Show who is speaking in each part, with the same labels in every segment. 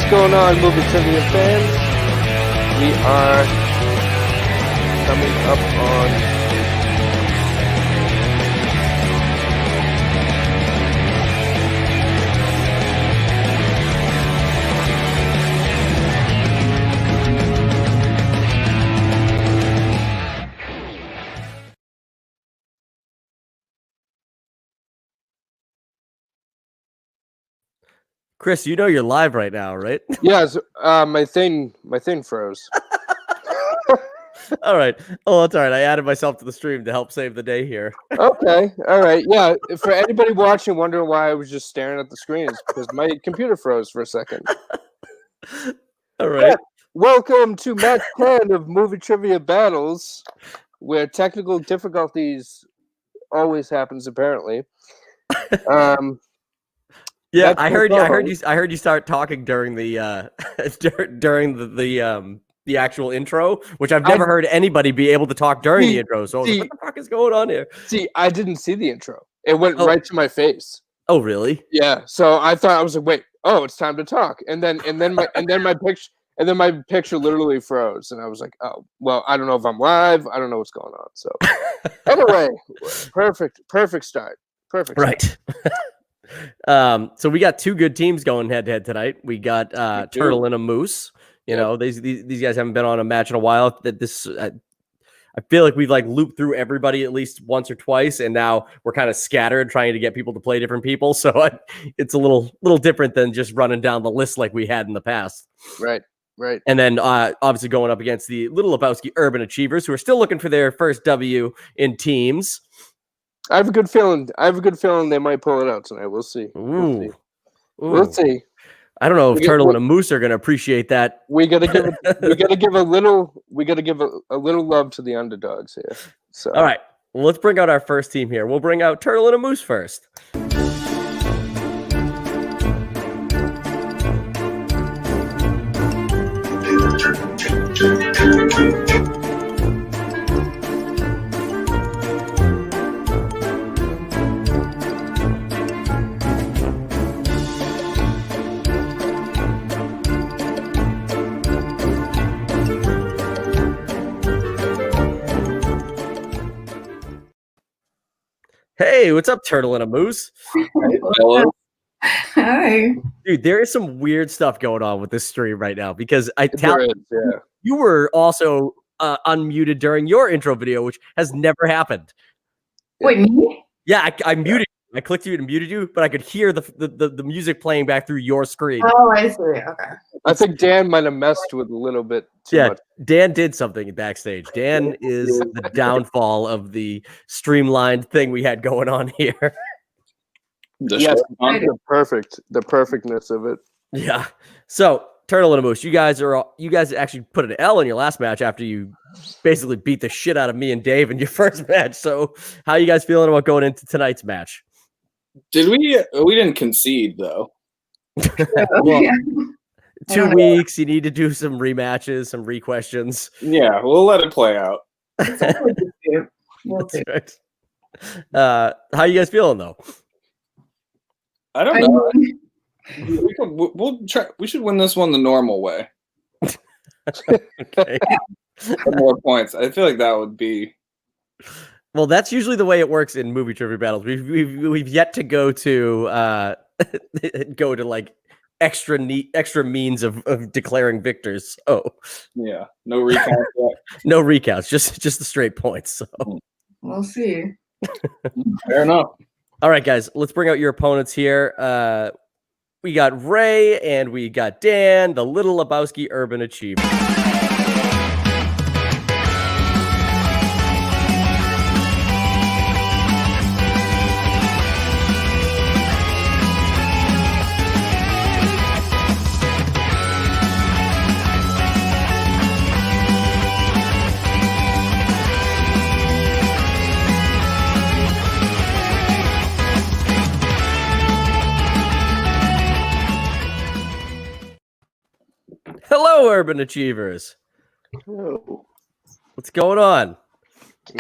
Speaker 1: What's going on, movie trivia fans? We are coming up on
Speaker 2: Chris, you know you're live right now, right?
Speaker 1: yes. My thing froze.
Speaker 2: All right. Oh, that's all right. I added myself to the stream to help save the day here.
Speaker 1: Okay, all right. Yeah, for anybody watching, wondering why I was just staring at the screen, it's because my computer froze for a second.
Speaker 2: All right.
Speaker 1: Welcome to match 10 of movie trivia battles, where technical difficulties always happens. Apparently.
Speaker 2: Yeah,
Speaker 1: That's
Speaker 2: I
Speaker 1: my
Speaker 2: heard
Speaker 1: co-host.
Speaker 2: you start talking during the during the actual intro, which I've never heard anybody be able to talk during the intro. So I was like, what the fuck is going on here?
Speaker 1: See, I didn't see the intro. It went right to my face.
Speaker 2: Oh, really?
Speaker 1: Yeah. So I thought, I was like, wait, oh, it's time to talk. And then my picture literally froze, and I was like, oh, well, I don't know if I'm live. I don't know what's going on. So anyway, perfect start. Perfect.
Speaker 2: Right. So we got two good teams going head to head tonight. We got Turtle and a Moose. You know, these guys haven't been on a match in a while. I feel like we've looped through everybody at least once or twice, and now we're kind of scattered trying to get people to play different people. So it's a little different than just running down the list like we had in the past.
Speaker 1: Right.
Speaker 2: And then obviously going up against the Little Lebowski Urban Achievers, who are still looking for their first W in teams.
Speaker 1: I have a good feeling they might pull it out tonight. We'll see. We'll see.
Speaker 2: I don't know if Turtle and a Moose are going to appreciate that.
Speaker 1: We gotta give a little love to the underdogs here. So
Speaker 2: all right, well, let's bring out our first team here. We'll bring out Turtle and a Moose first. Hey, what's up, Turtle and a Moose?
Speaker 3: Hello. Hi.
Speaker 2: Dude, there is some weird stuff going on with this stream right now because you were also unmuted during your intro video, which has never happened.
Speaker 3: Wait, me?
Speaker 2: Yeah, I muted you. I clicked you and muted you, but I could hear the music playing back through your screen.
Speaker 3: Oh, I see. Okay.
Speaker 1: I think Dan might have messed with a little bit too much.
Speaker 2: Dan did something back-stage. Dan is the downfall of the streamlined thing we had going on here.
Speaker 1: Yes, the perfectness of it.
Speaker 2: Yeah. So, Turtle and a Moose, you guys actually put an L in your last match after you basically beat the shit out of me and Dave in your first match. So, how are you guys feeling about going into tonight's match?
Speaker 4: Did we didn't concede though.
Speaker 2: Well, 2 weeks, you need to do some rematches, some re-questions.
Speaker 4: Yeah, we'll let it play out.
Speaker 2: That's right. How you guys feeling though?
Speaker 4: I don't know. We'll try. We should win this one the normal way.
Speaker 2: Okay.
Speaker 4: More points. I feel like that would be.
Speaker 2: Well, that's usually the way it works in movie trivia battles. We've yet to go to like extra means of declaring victors. Oh,
Speaker 4: yeah, no recounts.
Speaker 2: No recounts, just the straight points. So
Speaker 3: we'll see.
Speaker 4: Fair enough.
Speaker 2: All right, guys, let's bring out your opponents here. We got Ray and we got Dan, the Little Lebowski Urban Achiever. Hello, Urban Achievers.
Speaker 1: Hello.
Speaker 2: What's going on?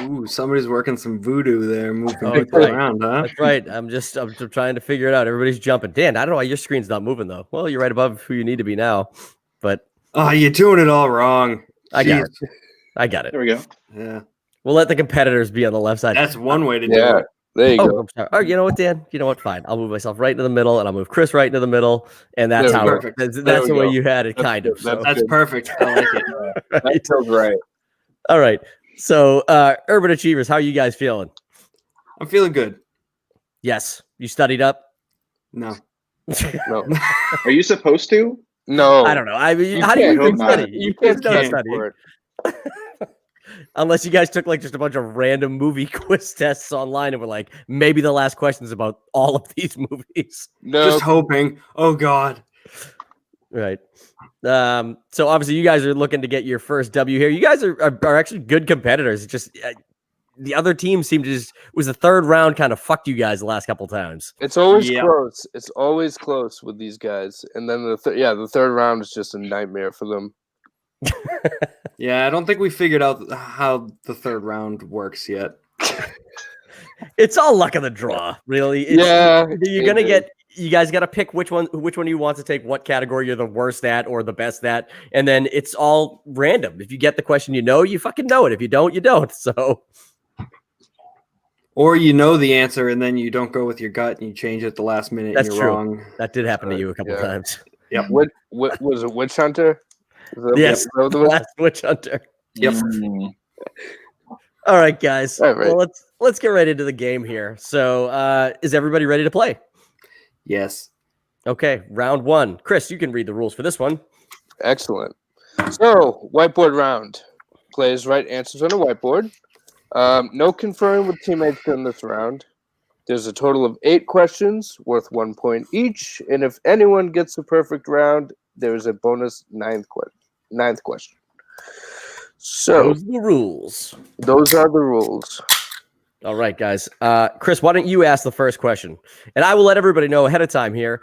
Speaker 5: Ooh, somebody's working some voodoo there, moving
Speaker 2: Oh,
Speaker 5: people
Speaker 2: that's right.
Speaker 5: around, huh?
Speaker 2: That's right. I'm trying to figure it out. Everybody's jumping. Dan, I don't know why your screen's not moving though. Well, you're right above who you need to be now, but
Speaker 5: Oh, you're doing it all wrong.
Speaker 2: I got it.
Speaker 5: Jeez.
Speaker 2: I got it.
Speaker 4: There we go.
Speaker 5: Yeah,
Speaker 2: We'll let the competitors be on the left side.
Speaker 5: that's one way to do
Speaker 1: Yeah,
Speaker 5: it.
Speaker 1: there you
Speaker 2: Oh,
Speaker 1: go.
Speaker 2: I'm sorry. Oh, you know what, Dan? You know what? Fine. I'll move myself right into the middle, and I'll move Chris right into the middle, and that's
Speaker 1: There
Speaker 2: how
Speaker 1: we go.
Speaker 5: Perfect.
Speaker 2: that's
Speaker 1: There we
Speaker 2: the way
Speaker 1: go.
Speaker 2: you had it,
Speaker 1: That's
Speaker 2: kind
Speaker 1: good.
Speaker 2: of. So.
Speaker 5: That's
Speaker 1: good.
Speaker 5: perfect. I like it.
Speaker 2: Right.
Speaker 4: That feels right.
Speaker 2: All right. So, Urban Achievers, how are you guys feeling?
Speaker 5: I'm feeling good.
Speaker 2: Yes, you studied up.
Speaker 5: No.
Speaker 1: No,
Speaker 4: Are you supposed to?
Speaker 1: no.
Speaker 2: I don't know. I mean,
Speaker 1: You
Speaker 2: how do you
Speaker 1: can't
Speaker 2: even
Speaker 4: hope not.
Speaker 2: study? You
Speaker 1: can't
Speaker 2: can't
Speaker 1: study
Speaker 2: study
Speaker 1: for it.
Speaker 2: unless you guys took like just a bunch of random movie quiz tests online and were like, maybe the last question is about all of these movies.
Speaker 1: No,
Speaker 5: Just hoping. Oh God.
Speaker 2: Right. So obviously you guys are looking to get your first W here. You guys are actually good competitors. It's just the other team seemed to just was the third round kind of fucked you guys the last couple times.
Speaker 1: it's always
Speaker 5: Yeah.
Speaker 1: close. It's always close with these guys, and then the third round is just a nightmare for them.
Speaker 5: Yeah, I don't think we figured out how the third round works yet.
Speaker 2: It's all luck of the draw, really. It's,
Speaker 1: Yeah,
Speaker 2: you're
Speaker 1: it
Speaker 2: gonna
Speaker 1: is.
Speaker 2: get. You guys got to pick which one you want to take, what category you're the worst at or the best at, and then it's all random. If you get the question, you fucking know it. If you don't, you don't. So
Speaker 5: Or you know the answer and then you don't go with your gut and you change it at the last minute
Speaker 2: That's
Speaker 5: and you're
Speaker 2: true.
Speaker 5: wrong.
Speaker 2: that did happen to you a couple
Speaker 1: Yeah.
Speaker 2: times.
Speaker 1: What was it? Witch Hunter? Is that-
Speaker 2: Yes,
Speaker 1: is that what it was?
Speaker 2: Last Witch Hunter.
Speaker 5: Yep.
Speaker 4: Mm.
Speaker 2: All right, guys.
Speaker 1: All right.
Speaker 2: Well, let's get right into the game here. So, is everybody ready to play?
Speaker 5: Yes.
Speaker 2: Okay, round one. Chris, you can read the rules for this one.
Speaker 1: Excellent. So, whiteboard round. Players write answers on a whiteboard. No conferring with teammates in this round. There's a total of 8 questions worth 1 point each, and if anyone gets a perfect round, there is a bonus ninth question. So,
Speaker 2: Those are the rules.
Speaker 1: those are the rules.
Speaker 2: All right, guys. Chris, why don't you ask the first question? And I will let everybody know ahead of time here.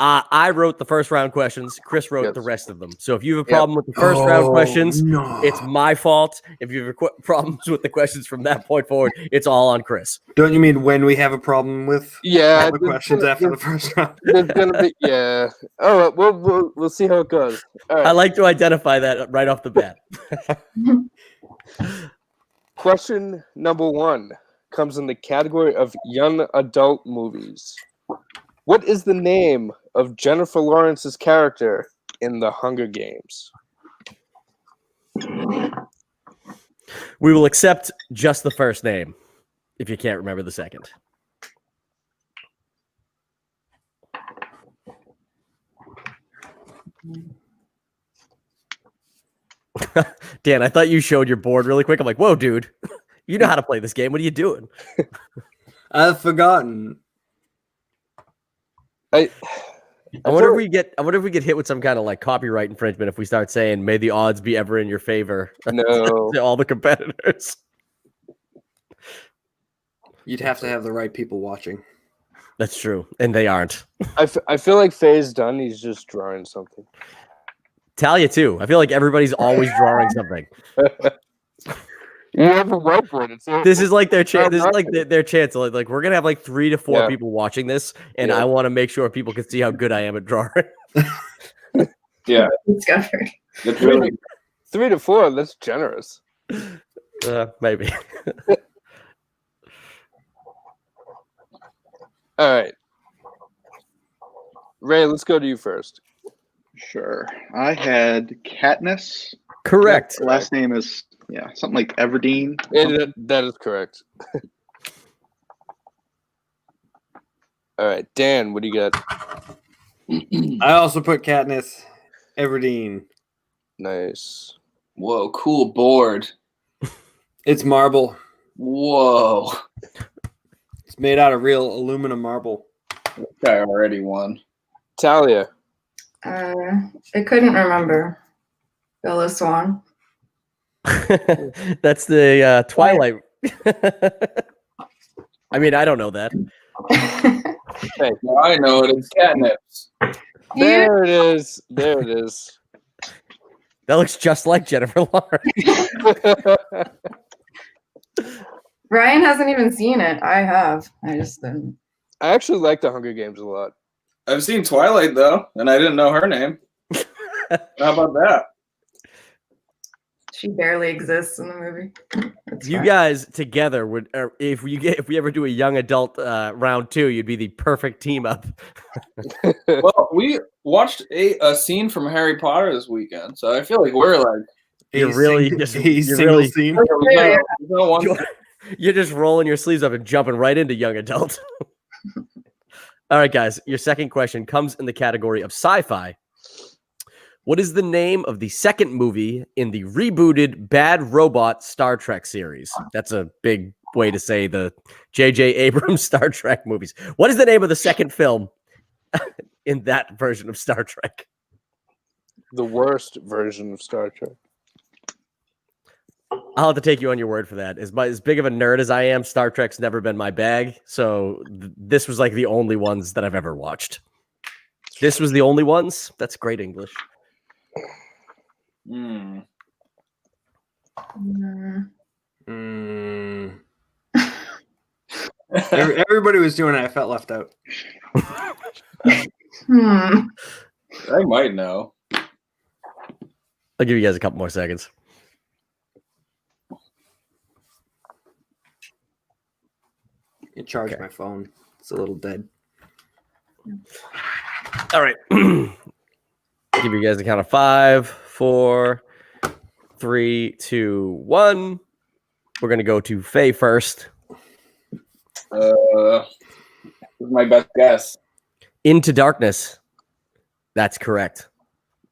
Speaker 2: I wrote the first round questions. Chris wrote
Speaker 1: Yes.
Speaker 2: the rest of them. So if you have a
Speaker 1: Yep.
Speaker 2: problem with the first round questions,
Speaker 5: No.
Speaker 2: it's my fault. If you have problems with the questions from that point forward, it's all on Chris.
Speaker 5: Don't you mean when we have a problem with
Speaker 1: Yeah,
Speaker 5: all the questions after the first round?
Speaker 1: there's gonna be All right, we'll see how it goes. All right.
Speaker 2: I like to identify that right off the bat.
Speaker 1: Question number 1 comes in the category of young adult movies. What is the name of Jennifer Lawrence's character in The Hunger Games?
Speaker 2: We will accept just the first name if you can't remember the second. Dan, I thought you showed your board really quick. I'm like, whoa, dude, you know how to play this game. What are you doing?
Speaker 5: I've forgotten.
Speaker 1: I
Speaker 2: wonder if we get hit with some kind of like copyright infringement if we start saying "May the odds be ever in your favor"
Speaker 1: No.
Speaker 2: to all the competitors.
Speaker 5: You'd have to have the right people watching.
Speaker 2: That's true, and they aren't.
Speaker 1: I feel like Faye's done. He's just drawing something.
Speaker 2: Talia too. I feel like everybody's always drawing something.
Speaker 1: You have a whiteboard.
Speaker 2: This is like their chance.
Speaker 1: Oh,
Speaker 2: This is like their chance. Like we're gonna have like 3 to 4
Speaker 1: Yeah.
Speaker 2: people watching this, and
Speaker 1: Yeah.
Speaker 2: I want to make sure people can see how good I am at drawing.
Speaker 4: Yeah,
Speaker 3: Discovered.
Speaker 4: that's really
Speaker 1: 3 to 4. That's generous.
Speaker 2: Maybe.
Speaker 1: All right, Ray. Let's go to you first.
Speaker 6: Sure. I had Katniss.
Speaker 2: Correct.
Speaker 6: Last name is something like Everdeen.
Speaker 1: That is correct. All right, Dan. What do you got?
Speaker 5: I also put Katniss Everdeen.
Speaker 1: Nice.
Speaker 4: whoa, cool board.
Speaker 5: It's marble.
Speaker 4: Whoa,
Speaker 5: It's made out of real aluminum marble.
Speaker 4: I already won.
Speaker 1: Talia.
Speaker 3: I couldn't remember. Bella Swan.
Speaker 2: That's the Twilight. I mean, I don't know that.
Speaker 4: Now I know it. It's catnips.
Speaker 1: There it is. There it is.
Speaker 2: That looks just like Jennifer Lawrence.
Speaker 3: Ryan hasn't even seen it. I have. I just didn't.
Speaker 1: I actually like the Hunger Games a lot.
Speaker 4: I've seen Twilight though, and I didn't know her name. How about that?
Speaker 3: She barely exists in the movie. It's
Speaker 2: You
Speaker 3: fine.
Speaker 2: guys together would, if we ever do a young adult round 2, you'd be the perfect team up.
Speaker 4: Well, we watched a scene from Harry Potter this weekend, so I feel like we're like
Speaker 2: You're really just
Speaker 5: a single
Speaker 2: really
Speaker 5: scene.
Speaker 3: Yeah.
Speaker 4: no one.
Speaker 2: you're just rolling your sleeves up and jumping right into young adult. All right, guys. Your second question comes in the category of sci-fi. What is the name of the second movie in the rebooted Bad Robot Star Trek series? That's a big way to say the J.J. Abrams Star Trek movies. What is the name of the second film in that version of Star Trek?
Speaker 1: The worst version of Star Trek.
Speaker 2: I'll have to take you on your word for that. As big of a nerd as I am, Star Trek's never been my bag. So this was like the only ones that I've ever watched. This was the only ones? That's great English.
Speaker 4: Mm.
Speaker 3: Mm.
Speaker 5: Everybody was doing it. I felt left out.
Speaker 3: Hmm.
Speaker 4: I might know.
Speaker 2: I'll give you guys a couple more seconds.
Speaker 5: It charged my phone. It's a little dead.
Speaker 2: All right. Give you guys a count of 5, 4, 3, 2, 1. We're going to go to Faye first.
Speaker 4: This is my best guess.
Speaker 2: Into Darkness. That's correct.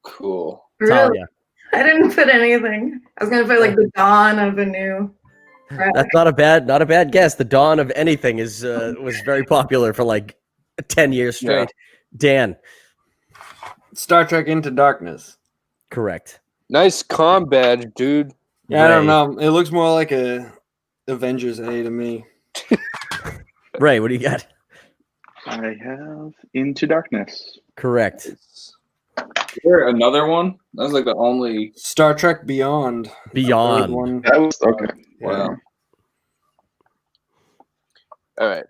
Speaker 4: Cool.
Speaker 3: Really?
Speaker 2: Talia.
Speaker 3: I didn't put anything. I was gonna put like the dawn of a new.
Speaker 2: That's not a bad guess. The Dawn of Anything was very popular for like 10 years straight. Dan.
Speaker 5: Star Trek Into Darkness.
Speaker 2: Correct.
Speaker 1: Nice comm badge, dude.
Speaker 5: Yeah, I don't
Speaker 2: Ray.
Speaker 5: know. It looks more like a Avengers A to me.
Speaker 2: Ray, what do you got?
Speaker 6: I have Into Darkness.
Speaker 2: Correct.
Speaker 4: Is there another one? That was like the only.
Speaker 5: Star Trek Beyond. Third
Speaker 2: Beyond.
Speaker 5: one.
Speaker 6: That was okay.
Speaker 4: Wow.
Speaker 1: All right.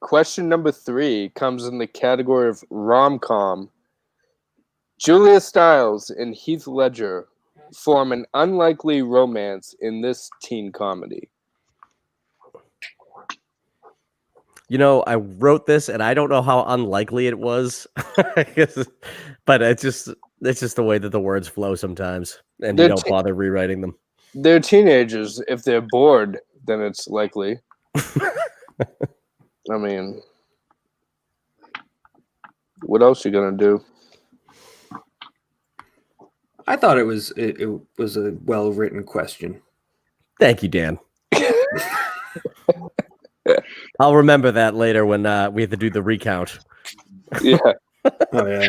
Speaker 1: Question number 3 comes in the category of rom-com. Julia Stiles and Heath Ledger form an unlikely romance in this teen comedy.
Speaker 2: You know, I wrote this and I don't know how unlikely it was. But it's just the way that the words flow sometimes. And you
Speaker 1: They're
Speaker 2: don't bother rewriting them.
Speaker 1: They're teenagers. If they're bored, then it's likely. I mean, what else you gonna do?
Speaker 5: I thought it was a well written question.
Speaker 2: Thank you, Dan. I'll remember that later when we have to do the recount.
Speaker 1: Yeah.
Speaker 5: Oh yeah.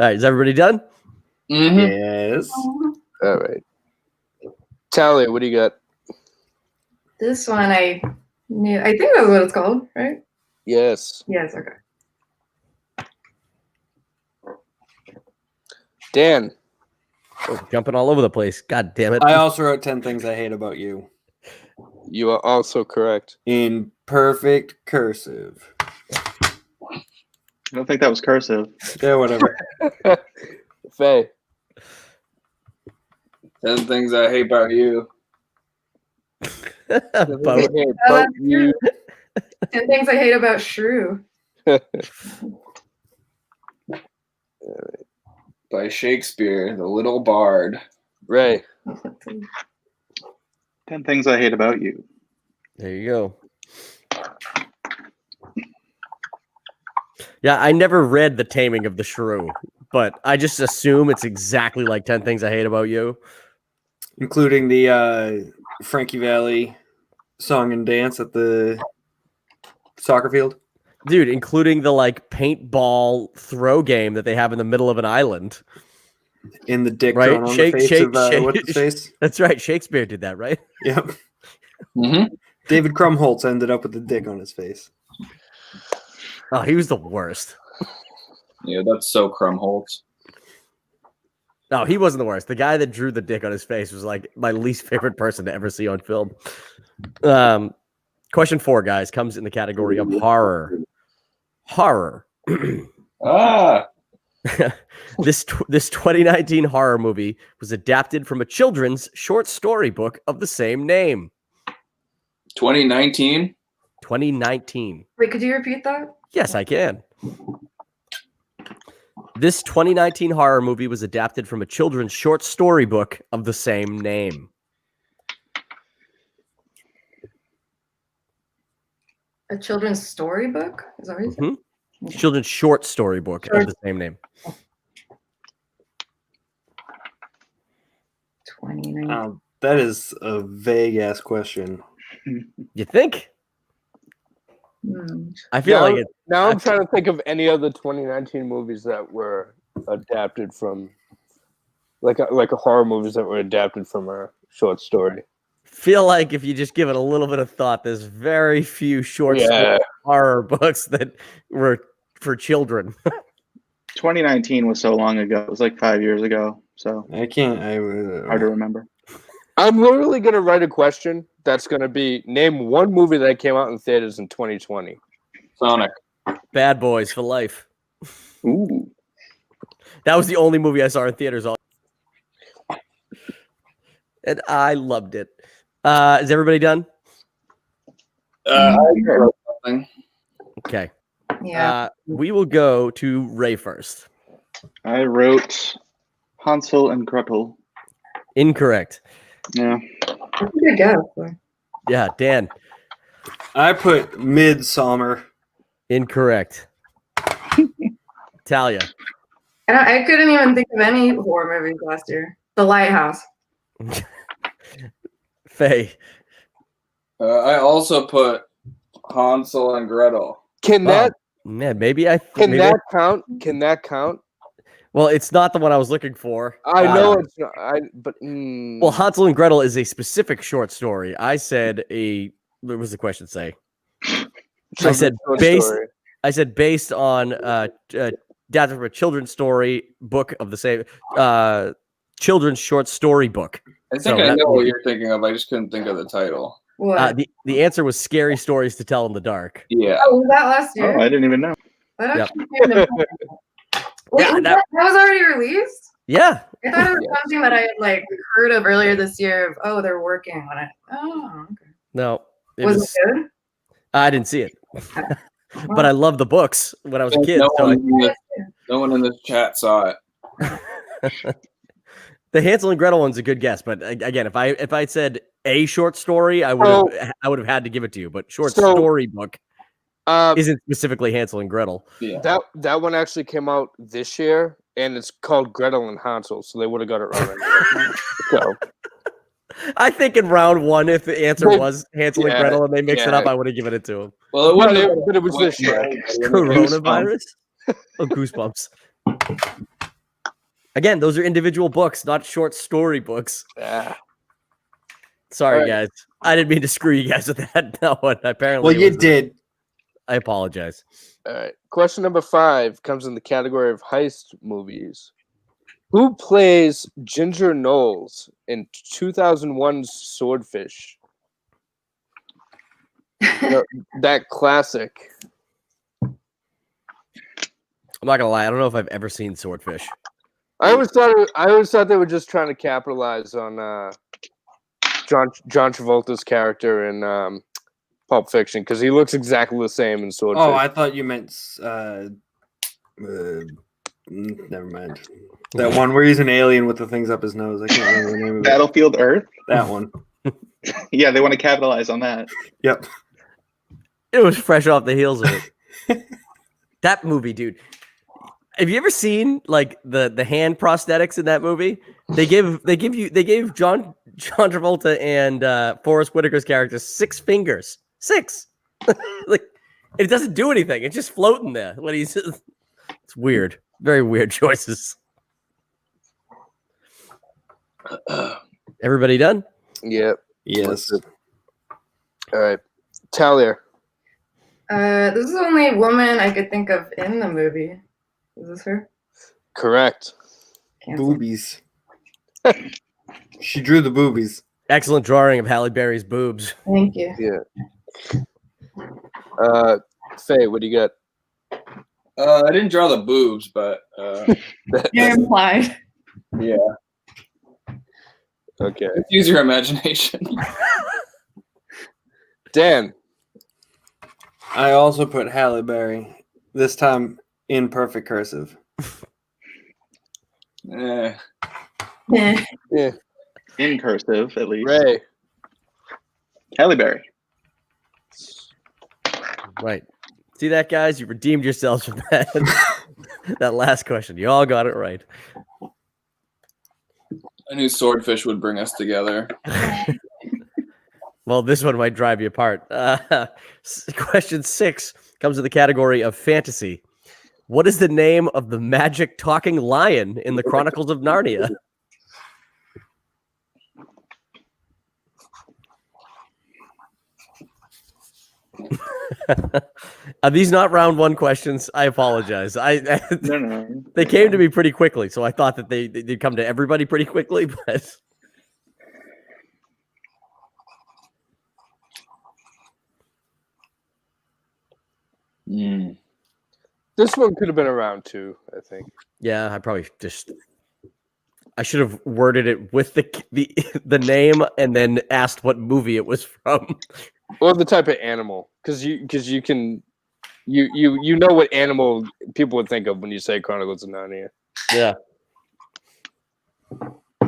Speaker 2: All right, is everybody done?
Speaker 4: Mm-hmm.
Speaker 5: Yes.
Speaker 1: All right. Talia, what do you got?
Speaker 3: This one I knew. I think that's what it's called, right?
Speaker 1: Yes.
Speaker 3: Yes. Okay.
Speaker 1: Dan.
Speaker 2: Oh, jumping all over the place. God damn it.
Speaker 5: I also wrote 10 things I hate about you
Speaker 1: You are also correct.
Speaker 5: in perfect cursive.
Speaker 6: I don't think that was cursive.
Speaker 5: Yeah, whatever.
Speaker 1: Faye.
Speaker 4: 10 things I hate about you.
Speaker 2: About-
Speaker 1: Okay, but you,
Speaker 3: 10 things I hate about Shrew.
Speaker 4: By Shakespeare, the Little Bard.
Speaker 1: Ray.
Speaker 6: 10 things I hate about you.
Speaker 2: There you go. Yeah, I never read The Taming of the Shrew, but I just assume it's exactly like 10 Things I Hate About You.
Speaker 5: Including the Frankie Valli song and dance at the soccer field.
Speaker 2: Dude, including the like paintball throw game that they have in the middle of an island.
Speaker 5: In the dick
Speaker 2: Right?
Speaker 5: drawn on
Speaker 2: Shake-
Speaker 5: the face
Speaker 2: shake-
Speaker 5: of what's his
Speaker 2: shake-
Speaker 5: face?
Speaker 2: That's right. Shakespeare did that, right?
Speaker 5: Yep.
Speaker 4: Mm-hmm.
Speaker 5: David Krumholtz ended up with the dick on his face.
Speaker 2: Oh, he was the worst.
Speaker 4: Yeah, that's so Krumholtz.
Speaker 2: No, he wasn't the worst. The guy that drew the dick on his face was like my least favorite person to ever see on film. Question 4, guys, comes in the category of horror. Horror. This 2019 horror movie was adapted from a children's short story book of the same name.
Speaker 4: 2019.
Speaker 2: 2019.
Speaker 3: Wait, could you repeat that?
Speaker 2: Yes, I can. This 2019 horror movie was adapted from a children's short story book of the same name.
Speaker 3: A children's storybook? Is that what you said?
Speaker 2: Mhm. Children's short story book of the same name.
Speaker 3: 2019.
Speaker 5: That is a vague ass question.
Speaker 2: You think?
Speaker 3: Hmm.
Speaker 2: I feel like it.
Speaker 1: Now I'm trying to think of any other 2019 movies that were adapted from, like a horror movies that were adapted from a short story.
Speaker 2: Feel like if you just give it a little bit of thought, there's very few short story horror books that were for children.
Speaker 6: 2019 was so long ago. It was like 5 years ago. So
Speaker 5: I can't.
Speaker 6: hard to remember.
Speaker 1: I'm literally gonna write a question that's gonna be name one movie that came out in theaters in 2020.
Speaker 4: Sonic.
Speaker 2: Bad Boys for Life.
Speaker 6: Ooh.
Speaker 2: That was the only movie I saw in theaters all. And I loved it. Is everybody done?
Speaker 4: I wrote something.
Speaker 2: Okay.
Speaker 3: Yeah.
Speaker 2: We will go to Ray first.
Speaker 6: I wrote Hansel and Gretel.
Speaker 2: Incorrect.
Speaker 6: Yeah.
Speaker 3: That's a good guess.
Speaker 2: Yeah, Dan.
Speaker 5: I put Midsommar.
Speaker 2: Incorrect. Talia.
Speaker 3: I couldn't even think of any horror movies last year. The Lighthouse.
Speaker 2: Faye.
Speaker 4: I also put Hansel and Gretel.
Speaker 1: Can
Speaker 2: Wow.
Speaker 1: that
Speaker 2: Man, maybe I.
Speaker 1: can
Speaker 2: maybe
Speaker 1: that count? Can that count?
Speaker 2: Well, it's not the one I was looking for.
Speaker 1: I know it's not. But
Speaker 2: Well, Hansel and Gretel is a specific short story. I said a. What was the question say? I said
Speaker 1: short
Speaker 2: based.
Speaker 1: story.
Speaker 2: I said based on adapted from a children's story book of the same children's short story book.
Speaker 4: I think
Speaker 2: So
Speaker 4: I
Speaker 2: that
Speaker 4: know what
Speaker 2: movie-
Speaker 4: you're thinking of. I just couldn't think of the title.
Speaker 3: What?
Speaker 2: The answer was Scary Stories to Tell in the Dark.
Speaker 4: Yeah.
Speaker 3: Oh, was that last year?
Speaker 6: Oh, I didn't even know.
Speaker 3: That
Speaker 2: Yep.
Speaker 3: actually came to mind. Wait,
Speaker 2: Yeah,
Speaker 3: was
Speaker 2: that-
Speaker 3: that was already released?
Speaker 2: Yeah,
Speaker 3: I thought it was something that I had like heard of earlier this year. Of, they're working on it. Oh, okay.
Speaker 2: no, it
Speaker 3: Was
Speaker 2: was.
Speaker 3: it good?
Speaker 2: I didn't see it, but I loved the books when I was a kid.
Speaker 4: No
Speaker 2: So
Speaker 4: one, no one in the chat saw it.
Speaker 2: the Hansel and Gretel one's a good guess, but again, if I had said a short story, I would have had to give it to you. But short
Speaker 1: So-
Speaker 2: story book
Speaker 1: Um,
Speaker 2: isn't specifically Hansel and Gretel.
Speaker 4: Yeah.
Speaker 1: that one actually came out this year, and it's called Gretel and Hansel, so they would have got it wrong. Anyway. So
Speaker 2: I think in round one, if the answer
Speaker 1: Well,
Speaker 2: was Hansel and
Speaker 1: yeah,
Speaker 2: Gretel and they mixed it
Speaker 1: yeah.
Speaker 2: up, I would have given it to him.
Speaker 4: Well, it
Speaker 1: but
Speaker 4: wouldn't
Speaker 1: it was this year.
Speaker 2: Coronavirus? Oh, Goosebumps. Again, those are individual books, not short story books.
Speaker 1: Yeah.
Speaker 2: Sorry,
Speaker 1: All right.
Speaker 2: guys. I didn't mean to screw you guys with that. No one apparently.
Speaker 5: Well,
Speaker 2: it
Speaker 5: you
Speaker 2: was-
Speaker 5: did.
Speaker 2: I apologize.
Speaker 1: All right. Question number 5 comes in the category of heist movies. Who plays Ginger Knowles in 2001's Swordfish? You know, that classic.
Speaker 2: I'm not gonna lie. I don't know if I've ever seen Swordfish.
Speaker 1: I always thought they were just trying to capitalize on John Travolta's character in Pulp Fiction because he looks exactly the same in Swordfish.
Speaker 5: Oh, I thought you meant. Never mind. That one where he's an alien with the things up his nose. I can't remember the name of it.
Speaker 6: Battlefield Earth.
Speaker 5: That one.
Speaker 6: Yeah, they want to capitalize on that.
Speaker 5: Yep.
Speaker 2: It was fresh off the heels of it. That movie, dude. Have you ever seen like the hand prosthetics in that movie? They gave John Travolta and Forrest Whitaker's character 6 fingers. 6. Like it doesn't do anything. It's just floating there when he's. It's weird. Very weird choices. Everybody done?
Speaker 1: Yep.
Speaker 5: Yes.
Speaker 1: All right. Talia.
Speaker 3: This is the only woman I could think of in the movie. Is this her?
Speaker 1: Correct.
Speaker 3: Cancel.
Speaker 5: Boobies. She drew the boobies.
Speaker 2: Excellent drawing of Halle Berry's boobs.
Speaker 3: Thank you.
Speaker 1: Faye, what do you got?
Speaker 4: I didn't draw the boobs, but
Speaker 3: You're implied.
Speaker 4: yeah.
Speaker 1: Okay.
Speaker 4: Use your imagination.
Speaker 1: Dan.
Speaker 5: I also put Halle Berry, this time in perfect cursive.
Speaker 4: Eh.
Speaker 3: Eh.
Speaker 1: Yeah.
Speaker 6: In cursive, at least.
Speaker 1: Ray.
Speaker 6: Halle Berry.
Speaker 2: Right. See that, guys? You redeemed yourselves from that that last question. You all got it right.
Speaker 4: I knew Swordfish would bring us together.
Speaker 2: Well, this one might drive you apart. Question 6 comes in the category of fantasy. What is the name of the magic talking lion in the Chronicles of Narnia? Are these not round 1 questions? I apologize.
Speaker 6: No.
Speaker 2: They came to me pretty quickly, so I thought that they'd come to everybody pretty quickly, but
Speaker 1: This one could have been around 2, I think.
Speaker 2: yeah, I should have worded it with the name and then asked what movie it was from.
Speaker 1: Or the type of animal, because you can you know what animal people would think of when you say Chronicles of Narnia.
Speaker 2: Yeah.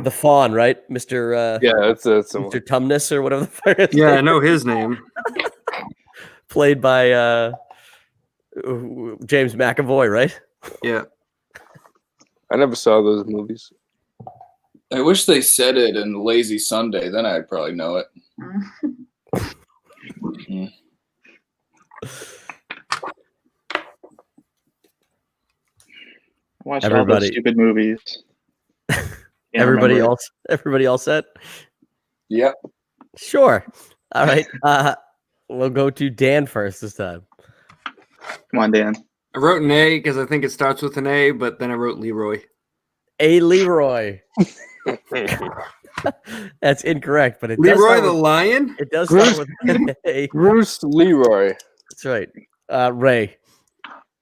Speaker 2: The fawn, right? Mr.
Speaker 1: Yeah, that's
Speaker 2: Mr. Tumnus or whatever the fuck his
Speaker 5: Yeah, I
Speaker 2: name-
Speaker 5: know his name.
Speaker 2: played by James McAvoy, right?
Speaker 5: Yeah.
Speaker 1: I never saw those movies.
Speaker 4: I wish they said it in Lazy Sunday, then I'd probably know it.
Speaker 6: Watched all
Speaker 2: Everybody.
Speaker 6: those stupid movies. Can't
Speaker 2: Everybody
Speaker 6: remember.
Speaker 2: else set?
Speaker 4: Yep.
Speaker 2: Sure. All right. We'll go to Dan first this time.
Speaker 6: Come on, Dan.
Speaker 5: I wrote an A because I think it starts with an A, but then I wrote Leroy.
Speaker 2: A. Leroy. That's incorrect, but it does
Speaker 5: Leroy
Speaker 2: start
Speaker 5: the
Speaker 2: with,
Speaker 5: Lion?
Speaker 2: it does start with an A.
Speaker 1: Bruce Leroy.
Speaker 2: That's right. Ray.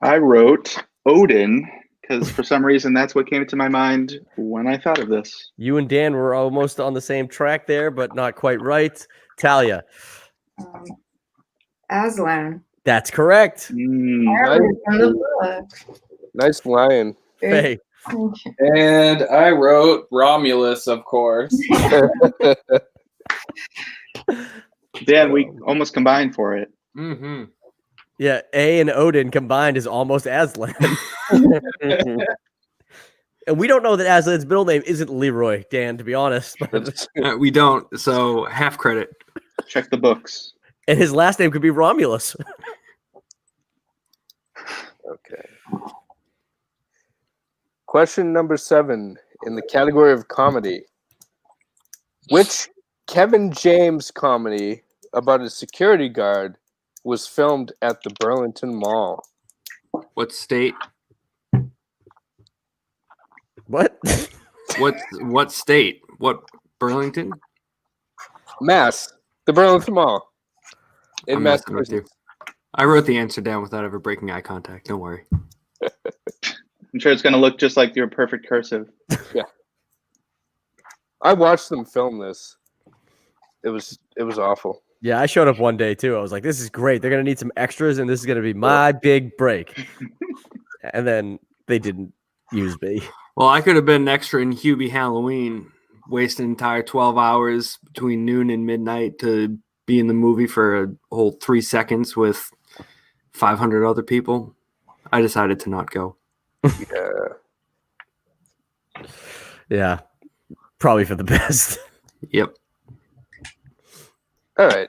Speaker 6: I wrote Odin because for some reason that's what came to my mind when I thought of this.
Speaker 2: You and Dan were almost on the same track there, but not quite right. Talia.
Speaker 3: Aslan.
Speaker 2: That's correct.
Speaker 3: Apparently from the book.
Speaker 1: Nice lion.
Speaker 2: Hey.
Speaker 4: And I wrote Romulus, of course.
Speaker 6: Dan, we almost combined for it.
Speaker 5: Mm-hmm.
Speaker 2: Yeah, A and Odin combined is almost Aslan. And we don't know that Aslan's middle name isn't Leroy, Dan, to be honest. But,
Speaker 5: We don't, so half credit.
Speaker 6: Check the books.
Speaker 2: and his last name could be Romulus.
Speaker 1: Okay. Question number 7 in the category of comedy. Which Kevin James comedy about a security guard was filmed at the Burlington Mall?
Speaker 5: What state?
Speaker 2: What?
Speaker 5: What state? What Burlington?
Speaker 1: Mass. The Burlington Mall. In
Speaker 5: I'm messing with
Speaker 1: Massachusetts.
Speaker 5: I wrote the answer down without ever breaking eye contact. Don't worry.
Speaker 6: I'm sure it's going to look just like your perfect cursive.
Speaker 1: I watched them film this. It was awful.
Speaker 2: Yeah, I showed up one day too. I was like, this is great. They're going to need some extras, and this is going to be my big break. And then they didn't use me.
Speaker 5: Well, I could have been an extra in Hubie Halloween, waste an entire 12 hours between noon and midnight to be in the movie for a whole 3 seconds with 500 other people. I decided to not go.
Speaker 1: Yeah.
Speaker 2: Yeah, probably for the best.
Speaker 5: Yep.
Speaker 1: All right.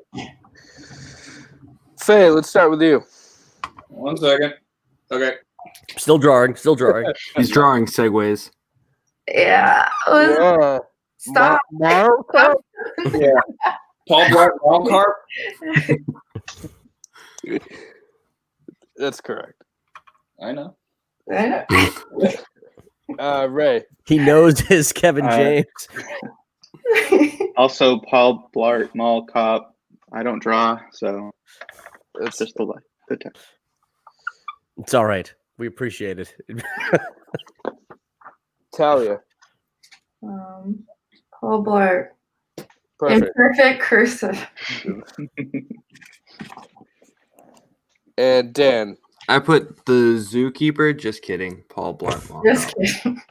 Speaker 1: Faye, let's start with you.
Speaker 4: 1 second. Okay.
Speaker 2: Still drawing.
Speaker 5: He's drawing segues.
Speaker 3: Yeah.
Speaker 1: Yeah.
Speaker 3: Stop.
Speaker 1: Marco?
Speaker 4: Yeah. Paul Blart Mall Carp.
Speaker 1: That's correct.
Speaker 4: I know.
Speaker 1: Ray.
Speaker 2: He knows his Kevin James.
Speaker 6: Also, Paul Blart, Mall Cop. I don't draw, so it's just the time.
Speaker 2: It's all right. We appreciate it.
Speaker 1: Talia.
Speaker 3: Paul Blart.
Speaker 1: Perfect.
Speaker 3: Imperfect cursive.
Speaker 1: And Dan.
Speaker 5: I put the Zookeeper. Just kidding. Paul Blart.
Speaker 3: Just kidding.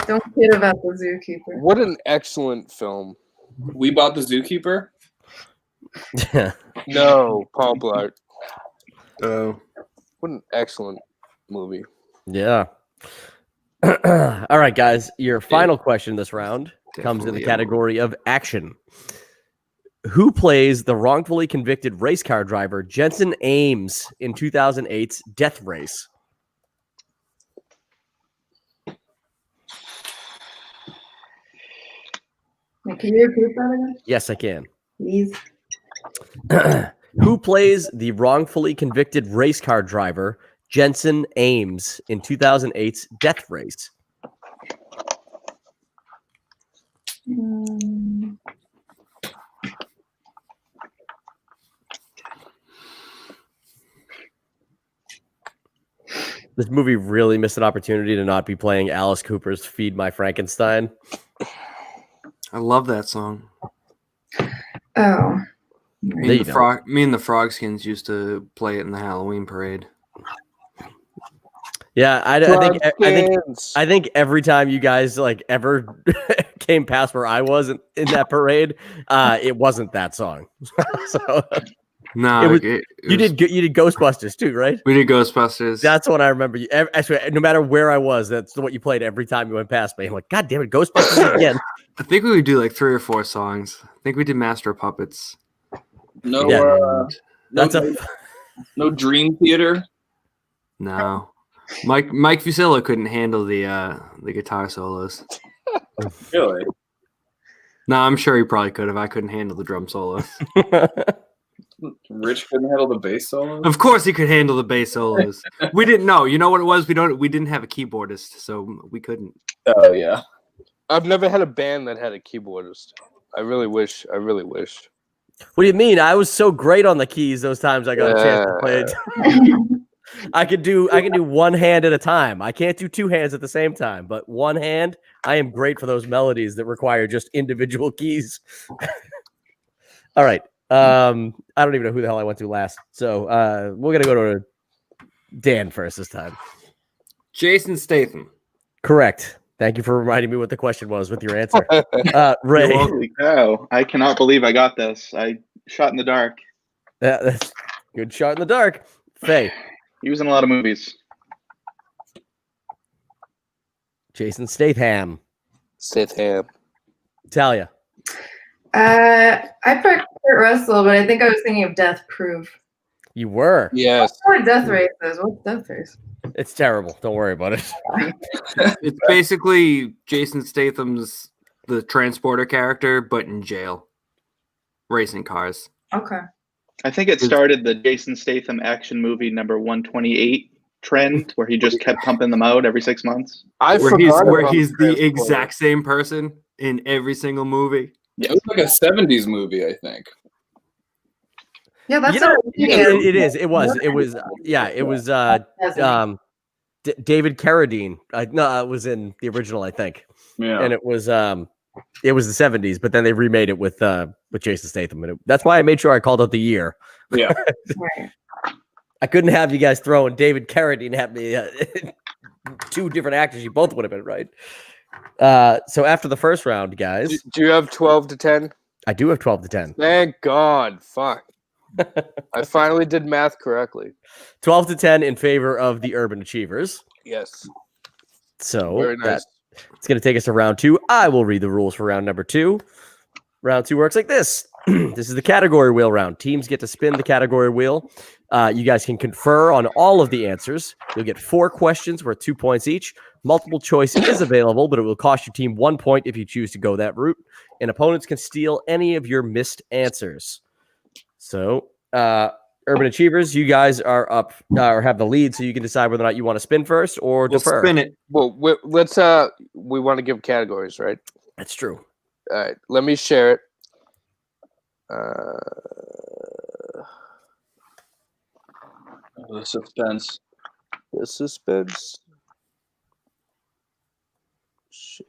Speaker 3: Don't kid about the Zookeeper.
Speaker 1: What an excellent film.
Speaker 4: We bought the Zookeeper.
Speaker 1: No, Paul Blart.
Speaker 5: Oh.
Speaker 1: What an excellent movie.
Speaker 2: Yeah. All right, guys. Your final question this round comes in the
Speaker 5: Definitely
Speaker 2: category of action. Who plays the wrongfully convicted race car driver Jensen Ames in 2008's Death Race?
Speaker 3: Can you repeat that again?
Speaker 2: Yes, I can.
Speaker 3: Please.
Speaker 2: Who plays the wrongfully convicted race car driver Jensen Ames in 2008's Death Race? This movie really missed an opportunity to not be playing Alice Cooper's Feed My Frankenstein.
Speaker 5: I love that song.
Speaker 3: Oh.
Speaker 2: There you go.
Speaker 5: Me and the Frogskins used to play it in the Halloween parade.
Speaker 2: Yeah, I think every time you guys like ever came past where I was in that parade, it wasn't that song. So
Speaker 5: No,
Speaker 2: you did Ghostbusters too, right?
Speaker 5: We did Ghostbusters.
Speaker 2: That's what I remember. Actually, no matter where I was, that's what you played every time you went past me. I'm like, God damn it, Ghostbusters again.
Speaker 5: I think we would do like 3 or 4 songs. I think we did Master of Puppets.
Speaker 4: No,
Speaker 2: Yeah. That's
Speaker 4: no Dream Theater.
Speaker 5: No. Mike Fusillo couldn't handle the guitar solos.
Speaker 4: Really?
Speaker 5: No, I'm sure he probably could have. I couldn't handle the drum solos.
Speaker 4: Rich couldn't handle the bass solo.
Speaker 5: Of course he could handle the bass solos. We didn't know. You know what it was? We didn't have a keyboardist, so we couldn't.
Speaker 4: Oh yeah.
Speaker 1: I've never had a band that had a keyboardist. I really wish.
Speaker 2: What do you mean? I was so great on the keys those times I got a chance to play it. I can do one hand at a time. I can't do 2 hands at the same time, but one hand, I am great for those melodies that require just individual keys. All right. I don't even know who the hell I went to last. So we're gonna go to Dan first this time.
Speaker 5: Jason Statham.
Speaker 2: Correct. Thank you for reminding me what the question was with your answer. Ray.
Speaker 6: Holy cow. I cannot believe I got this. I shot in the dark.
Speaker 2: That's good shot in the dark. Faye.
Speaker 6: He was in a lot of movies.
Speaker 2: Jason Statham. Talia.
Speaker 3: I put Kurt Russell, but I think I was thinking of Death Proof.
Speaker 2: You were.
Speaker 1: Yes.
Speaker 3: That's what Death Race is. What's Death Race?
Speaker 2: It's terrible. Don't worry about it.
Speaker 5: It's basically Jason Statham's the transporter character, but in jail. Racing cars.
Speaker 3: Okay.
Speaker 6: I think it started the Jason Statham action movie number 128 trend, where he just kept pumping them out every 6 months.
Speaker 5: Where he's the exact same person in every single movie.
Speaker 4: It was like a 70s movie, I think.
Speaker 3: Yeah, that's
Speaker 2: You know,
Speaker 3: what I'm
Speaker 2: it is. It was. Yeah, it was. David Carradine. No, it was in the original, I think.
Speaker 4: Yeah.
Speaker 2: And it was the 70s, but then they remade it with Jason Statham, and that's why I made sure I called out the year.
Speaker 4: Yeah.
Speaker 3: Right.
Speaker 2: I couldn't have you guys throwing David Carradine at me. 2 different actors. You both would have been right. So after the first round, guys,
Speaker 1: Do you have 12 to 10?
Speaker 2: I do have 12 to 10.
Speaker 1: Thank God. Fuck. I finally did math correctly.
Speaker 2: 12 to 10 in favor of the Urban Achievers.
Speaker 1: Yes.
Speaker 2: So
Speaker 1: Very nice.
Speaker 2: it's going to take us to round 2. I will read the rules for round number 2. Round 2 works like this. This is the category wheel round. Teams get to spin the category wheel. You guys can confer on all of the answers. You'll get 4 questions worth 2 points each. Multiple choice is available, but it will cost your team 1 point if you choose to go that route. And opponents can steal any of your missed answers. So Urban Achievers, you guys are up or have the lead, so you can decide whether or not you want to spin first or
Speaker 5: We'll
Speaker 2: defer.
Speaker 5: spin it.
Speaker 1: Well, let's we want to give categories, right?
Speaker 2: That's true.
Speaker 1: All right, let me share it.
Speaker 4: The suspense.
Speaker 1: The suspense. Share.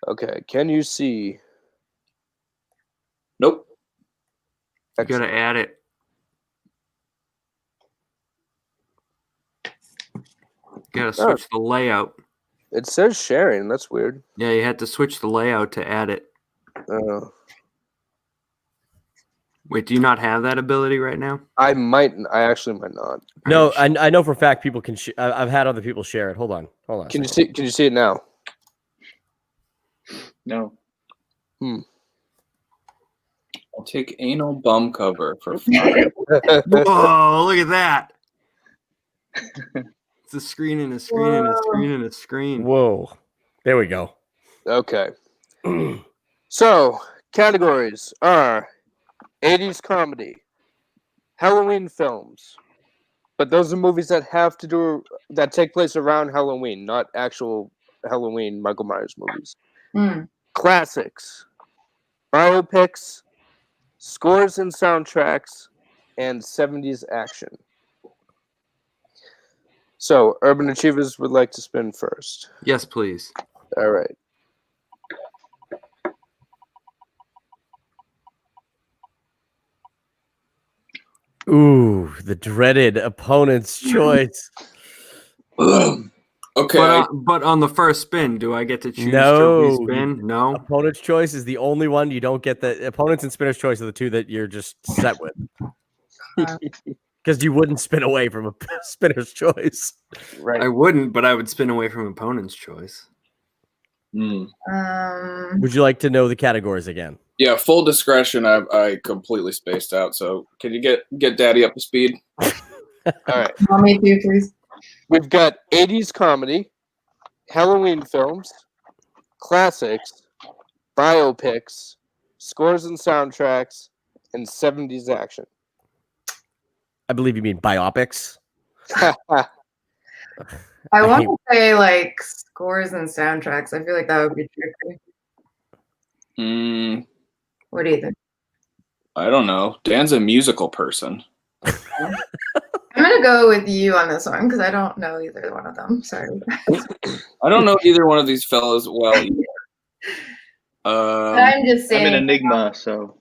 Speaker 1: Okay, can you see?
Speaker 4: Nope.
Speaker 5: You gotta add it. Gotta switch the layout.
Speaker 1: It says sharing. That's weird.
Speaker 5: Yeah, you had to switch the layout to add it.
Speaker 1: Oh.
Speaker 5: Wait, do you not have that ability right now?
Speaker 1: I actually might not.
Speaker 2: No, I know for a fact people can. I've had other people share it. Hold on.
Speaker 1: Can you see? Can you see it now?
Speaker 6: No.
Speaker 4: I'll take anal bum cover for 5.
Speaker 5: Whoa, look at that. It's a screen and a screen and a screen and a screen.
Speaker 2: Whoa, there we go.
Speaker 1: Okay. So categories are 80s comedy, Halloween films, but those are movies that take place around Halloween, not actual Halloween Michael Myers movies. Classics, biopics, scores and soundtracks, and 70s action. So, Urban Achievers would like to spin first.
Speaker 5: Yes, please.
Speaker 1: All right.
Speaker 2: Ooh, the dreaded opponent's choice.
Speaker 4: Okay.
Speaker 5: But on the first spin, do I get to choose
Speaker 2: No.
Speaker 5: to spin? No.
Speaker 2: Opponent's choice is the only one you don't get. The opponent's and spinner's choice are the two that you're just set with. Because you wouldn't spin away from a spinner's choice.
Speaker 1: Right.
Speaker 5: I wouldn't, but I would spin away from opponent's choice.
Speaker 2: Would you like to know the categories again?
Speaker 4: Yeah, full discretion. I completely spaced out. So can you get Daddy up to speed?
Speaker 1: All right.
Speaker 3: Want me to, please?
Speaker 1: We've got 80s comedy, Halloween films, classics, biopics, scores and soundtracks, and 70s action.
Speaker 2: I believe you mean biopics.
Speaker 3: I want to say like scores and soundtracks. I feel like that would be tricky. What do you think?
Speaker 4: I don't know. Dan's a musical person.
Speaker 3: I'm gonna go with you on this one because I don't know either one of them. Sorry.
Speaker 4: I don't know either one of these fellas well either.
Speaker 3: I'm just saying.
Speaker 6: I'm an enigma, so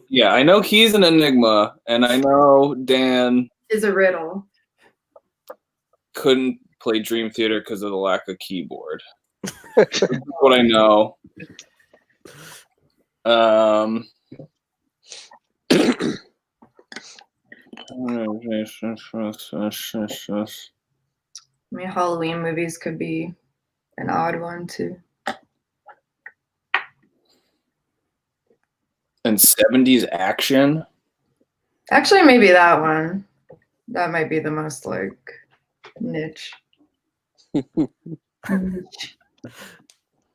Speaker 4: Yeah, I know he's an enigma, and I know Dan
Speaker 3: Is a riddle.
Speaker 4: couldn't play Dream Theater because of the lack of keyboard. That's what I know.
Speaker 3: I mean, Halloween movies could be an odd one too.
Speaker 4: And 70s action.
Speaker 3: Actually, maybe that one. That might be the most like niche.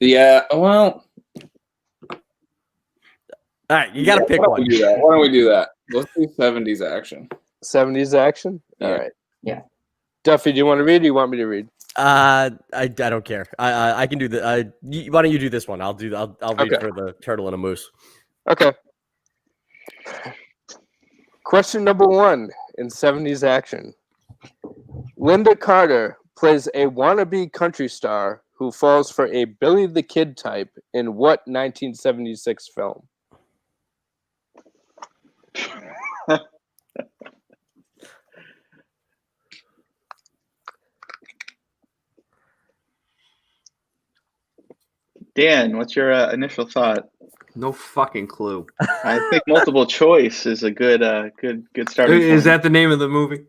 Speaker 4: Yeah, well.
Speaker 2: All right, you got to pick
Speaker 4: Why don't
Speaker 2: one.
Speaker 4: we do that? Why don't we do that? Let's do 70s action.
Speaker 1: 70s action? All
Speaker 4: Yeah.
Speaker 1: right.
Speaker 3: Yeah.
Speaker 1: Duffy, do you want to read or do you want me to read?
Speaker 2: I don't care. I can do the. Why don't you do this one? I'll read
Speaker 1: Okay.
Speaker 2: for the turtle and a moose.
Speaker 1: Okay. Question number 1 in 70s action. Linda Carter plays a wannabe country star who falls for a Billy the Kid type in what 1976 film?
Speaker 6: Dan, what's your initial thought?
Speaker 5: No fucking clue.
Speaker 6: I think multiple choice is a good starting point.
Speaker 5: Is that the name of the movie?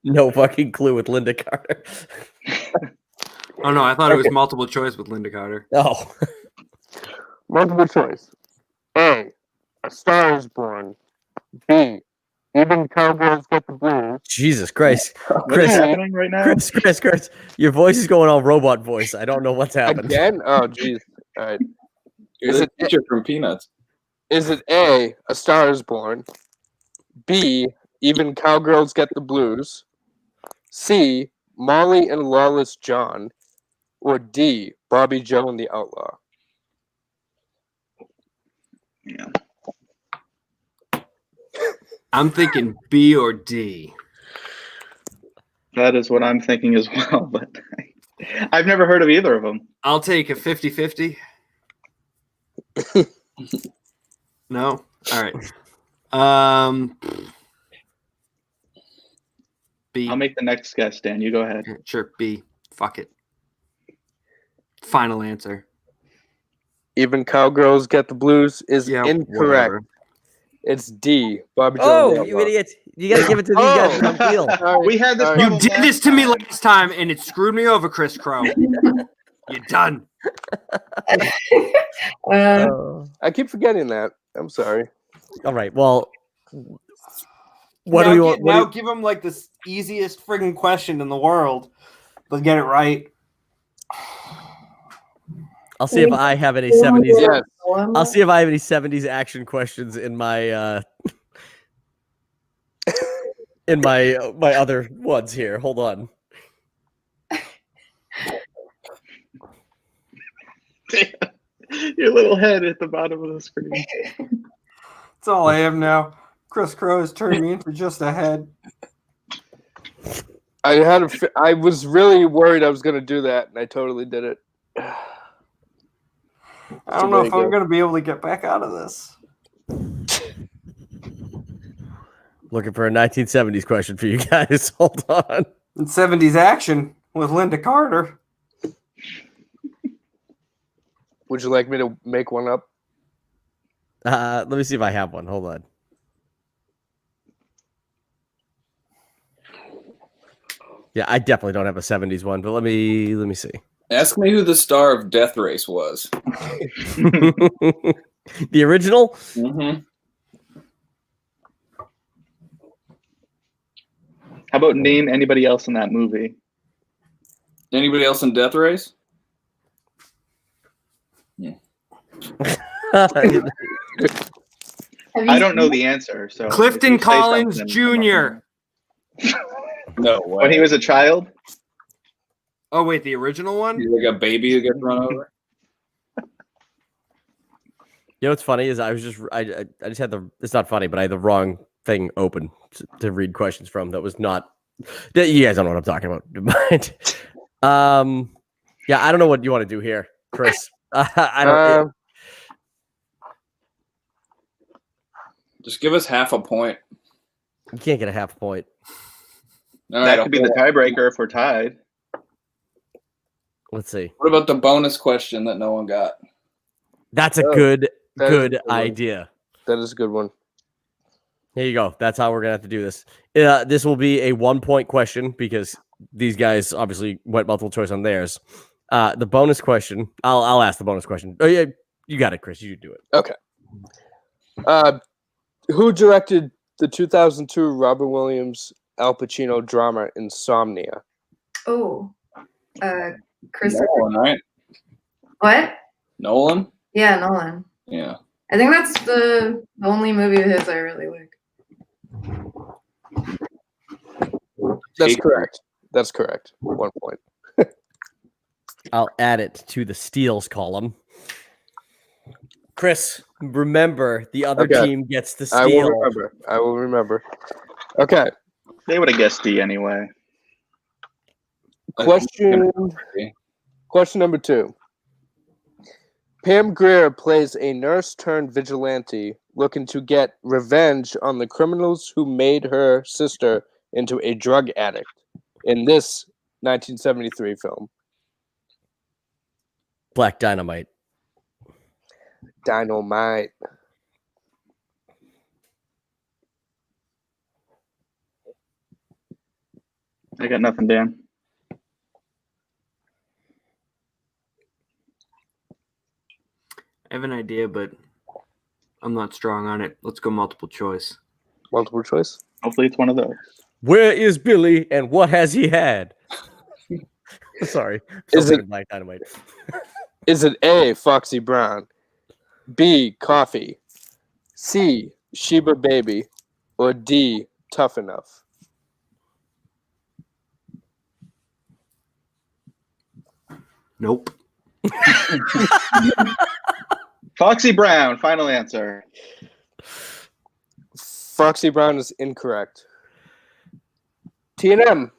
Speaker 2: No fucking clue with Linda Carter.
Speaker 5: Oh no, I thought it was multiple choice with Linda Carter.
Speaker 2: Oh,
Speaker 1: Multiple choice. A. A Star is Born. B. Even Cowboys Get the Blues.
Speaker 2: Jesus Christ,
Speaker 6: What's
Speaker 2: Chris,
Speaker 6: happening right now?
Speaker 2: Chris, your voice is going all robot voice. I don't know what's happened.
Speaker 1: Again? Oh, jeez. All right.
Speaker 4: You're
Speaker 1: Is
Speaker 4: the
Speaker 1: it-
Speaker 4: teacher from Peanuts.
Speaker 1: Is it A, A Star Is Born? B, Even Cowgirls Get the Blues? C, Molly and Lawless John? Or D, Bobby Joe and the Outlaw?
Speaker 6: Yeah.
Speaker 5: I'm thinking B or D.
Speaker 6: That is what I'm thinking as well, but I've never heard of either of them.
Speaker 5: I'll take a 50-50. No? All right. B.
Speaker 6: I'll make the next guess, Dan. You go ahead.
Speaker 5: Sure, B. Fuck it. Final answer.
Speaker 1: Even Cowgirls Get the Blues is incorrect.
Speaker 5: whatever.
Speaker 1: It's D, Bobby Joe and
Speaker 2: Oh,
Speaker 1: the
Speaker 2: you
Speaker 1: Outlaw.
Speaker 2: idiot! You gotta give it to these guys on field.
Speaker 1: Sorry,
Speaker 6: We had this
Speaker 1: sorry.
Speaker 5: You
Speaker 6: problem
Speaker 5: did this to me last time, and it screwed me over, Chris Crow. You're done.
Speaker 1: I keep forgetting that. I'm sorry.
Speaker 2: All right. Well, what
Speaker 7: now
Speaker 2: do we want?
Speaker 7: Now give him like the easiest friggin' question in the world, but get it right.
Speaker 2: I'll see if I have any 70s.
Speaker 1: Yes.
Speaker 2: I'll see if I have any 70s action questions in my in my other ones here. Hold on.
Speaker 6: Your little head at the bottom of the screen.
Speaker 7: That's all I am now. Chris Crow has turned me into just a head.
Speaker 1: I was really worried I was going to do that, and I totally did it.
Speaker 7: I don't know if I'm going to be able to get back out of this.
Speaker 2: Looking for a 1970s question for you guys. Hold on.
Speaker 7: In 70s action with Linda Carter.
Speaker 1: Would you like me to make one up?
Speaker 2: Let me see if I have one. Hold on. Yeah, I definitely don't have a 70s one, but let me see.
Speaker 4: Ask me who the star of Death Race was.
Speaker 2: The original?
Speaker 4: Mm-hmm.
Speaker 6: How about name anybody else in that movie?
Speaker 4: Anybody else in Death Race?
Speaker 6: I don't know the answer. So
Speaker 5: Clifton
Speaker 6: if you say
Speaker 5: Collins
Speaker 6: something,
Speaker 5: Jr.
Speaker 4: No way.
Speaker 6: When he was a child?
Speaker 5: Oh, wait, the original one?
Speaker 4: He's like a baby who gets run over.
Speaker 2: You know what's funny is I just had it's not funny, but I had the wrong thing open to read questions from. That was not. You guys don't know what I'm talking about. Yeah, I don't know what you want to do here, Chris. I don't.
Speaker 4: Just give us half a point.
Speaker 2: You can't get a half point.
Speaker 4: All
Speaker 6: That
Speaker 4: right,
Speaker 6: could be the tiebreaker if we're tied.
Speaker 2: Let's see.
Speaker 4: What about the bonus question that no one got?
Speaker 2: That's a
Speaker 1: Oh,
Speaker 2: good
Speaker 1: that is a good one.
Speaker 2: idea.
Speaker 1: That is a good one.
Speaker 2: Here you go. That's how we're gonna have to do this. This will be a 1-point question because these guys obviously went multiple choice on theirs. The bonus question. I'll ask the bonus question. Oh yeah, you got it, Chris. You do it.
Speaker 1: Okay. Who directed the 2002 Robin Williams Al Pacino drama Insomnia?
Speaker 3: Oh, Christopher.
Speaker 4: Nolan, right?
Speaker 3: What?
Speaker 4: Nolan?
Speaker 3: Yeah, Nolan.
Speaker 4: Yeah.
Speaker 3: I think that's the only movie of his I really like.
Speaker 1: That's
Speaker 4: Take-
Speaker 1: correct. That's correct. 1 point.
Speaker 2: I'll add it to the steals column. Chris, remember the other
Speaker 1: Okay.
Speaker 2: team gets the
Speaker 1: I will
Speaker 2: steal.
Speaker 1: remember. I will remember. Okay.
Speaker 6: They would have guessed D anyway.
Speaker 1: Question number 2. Pam Grier plays a nurse turned vigilante looking to get revenge on the criminals who made her sister into a drug addict in this 1973 film.
Speaker 2: Black Dynamite.
Speaker 1: Dynamite.
Speaker 6: I got nothing, Dan.
Speaker 5: I have an idea, but I'm not strong on it. Let's go multiple choice.
Speaker 1: Multiple choice.
Speaker 6: Hopefully it's one of those.
Speaker 2: Where is Billy and what has he had? Sorry.
Speaker 1: Is
Speaker 2: Something
Speaker 1: it-
Speaker 2: in Black Dynamite.
Speaker 1: Is it A, Foxy Brown, B, Coffee, C. Sheba Baby, or D. Tough Enough?
Speaker 5: Nope.
Speaker 6: Foxy Brown, final answer.
Speaker 1: Foxy Brown is incorrect. T&M.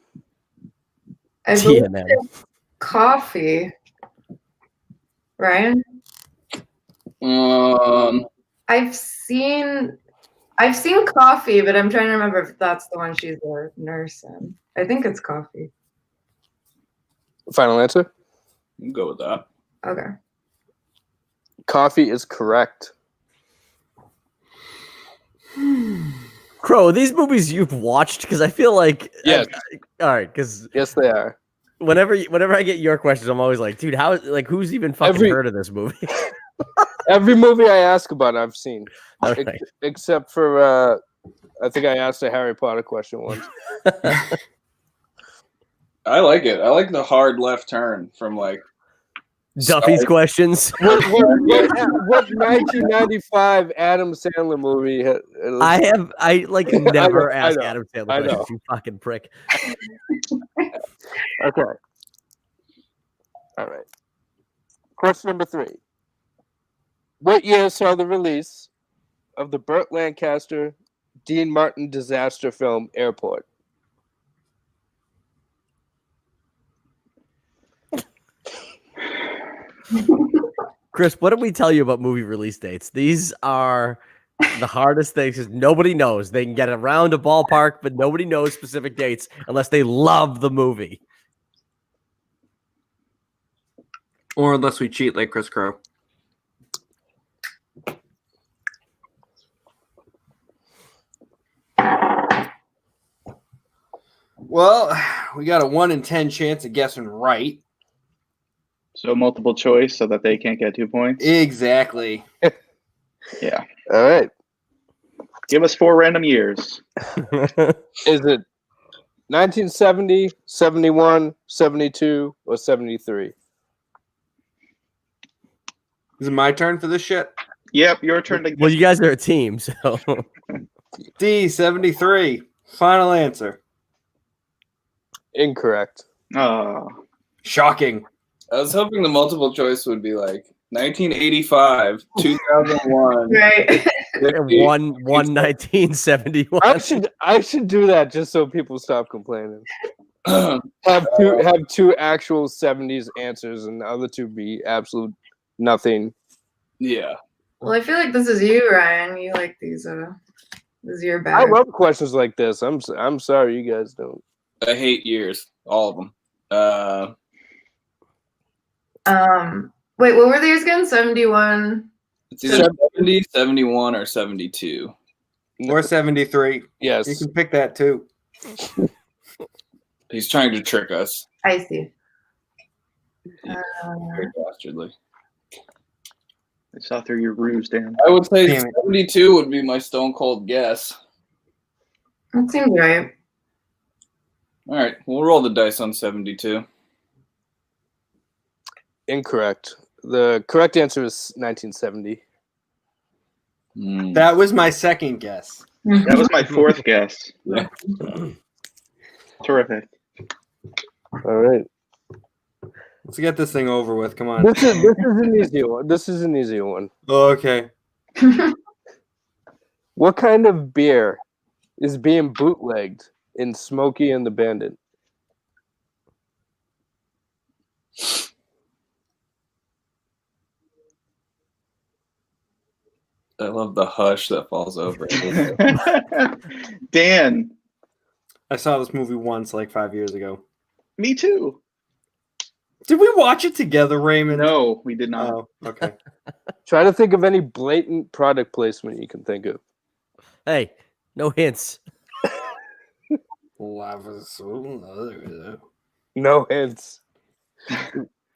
Speaker 3: I believe
Speaker 2: TNM.
Speaker 3: it's coffee. Ryan? I've seen coffee, but I'm trying to remember if that's the one she's a nurse in. I think it's coffee.
Speaker 1: Final answer?
Speaker 4: We'll go with that.
Speaker 3: Okay.
Speaker 1: Coffee is correct.
Speaker 2: Crow, these movies you've watched, because I feel like
Speaker 1: Yes.
Speaker 2: all right, because
Speaker 1: Yes, they are.
Speaker 2: whenever I get your questions, I'm always like, dude, who's even fucking heard of this movie?
Speaker 1: Every movie I ask about, I've seen.
Speaker 2: All
Speaker 1: Ex-
Speaker 2: right.
Speaker 1: Except for, I think I asked a Harry Potter question once.
Speaker 4: I like it. I like the hard left turn from like
Speaker 2: Duffy's questions.
Speaker 1: What 1995 Adam Sandler movie?
Speaker 2: I never
Speaker 1: I
Speaker 2: ask
Speaker 1: know,
Speaker 2: Adam Sandler
Speaker 1: I know.
Speaker 2: questions, you fucking prick.
Speaker 1: Okay. All right. Question number 3. What year saw the release of the Burt Lancaster, Dean Martin disaster film Airport?
Speaker 2: Chris, what did we tell you about movie release dates? These are the hardest things because nobody knows. They can get around a ballpark, but nobody knows specific dates unless they love the movie.
Speaker 5: Or unless we cheat like Chris Crow. Well, we got a 1 in 10 chance of guessing right.
Speaker 6: So multiple choice so that they can't get 2 points.
Speaker 5: Exactly.
Speaker 6: Yeah.
Speaker 1: All right.
Speaker 6: Give us 4 random years.
Speaker 1: Is it 1970, 71, 72, or 73?
Speaker 5: Is it my turn for this shit?
Speaker 6: Yep, your turn to guess.
Speaker 2: Well, you guys are a team, so
Speaker 5: D, 73. Final answer.
Speaker 1: Incorrect.
Speaker 6: Oh.
Speaker 5: Shocking.
Speaker 4: I was hoping the multiple choice would be like 1985, 2001.
Speaker 3: Right.
Speaker 4: 50.
Speaker 2: 1971.
Speaker 1: I should do that just so people stop complaining. Have two actual 70s answers and the other two be absolute nothing.
Speaker 4: Yeah.
Speaker 3: Well, I feel like this is you, Ryan. You like these. This is your
Speaker 1: I
Speaker 3: bag.
Speaker 1: love questions like this. I'm sorry you guys don't.
Speaker 4: I hate years. All of them.
Speaker 3: Wait, what were the years again? 71.
Speaker 4: It's either 70, 71, or 72.
Speaker 5: Or 73.
Speaker 1: Yes.
Speaker 5: You can pick that too.
Speaker 4: He's trying to trick us.
Speaker 3: I see.
Speaker 4: Very dastardly.
Speaker 6: I saw through your ruse, Dan.
Speaker 4: I would say
Speaker 5: Damn it.
Speaker 4: 72 would be my stone cold guess.
Speaker 3: That seems right.
Speaker 4: All right, we'll roll the dice on 72.
Speaker 1: Incorrect. The correct answer is 1970.
Speaker 5: That was my second guess.
Speaker 6: That was my 4th guess. Terrific.
Speaker 1: All right.
Speaker 5: Let's get this thing over with. Come on.
Speaker 1: This is an easy one. This is an easy one.
Speaker 5: Oh, okay.
Speaker 1: What kind of beer is being bootlegged in Smokey and the Bandit?
Speaker 4: I love the hush that falls over.
Speaker 6: Dan,
Speaker 5: I saw this movie once, like 5 years ago.
Speaker 6: me too.
Speaker 5: Did we watch it together, Raymond?
Speaker 6: No, we did not.
Speaker 5: Oh, okay.
Speaker 1: Try to think of any blatant product placement you can think of.
Speaker 2: Hey, no hints.
Speaker 1: No hints.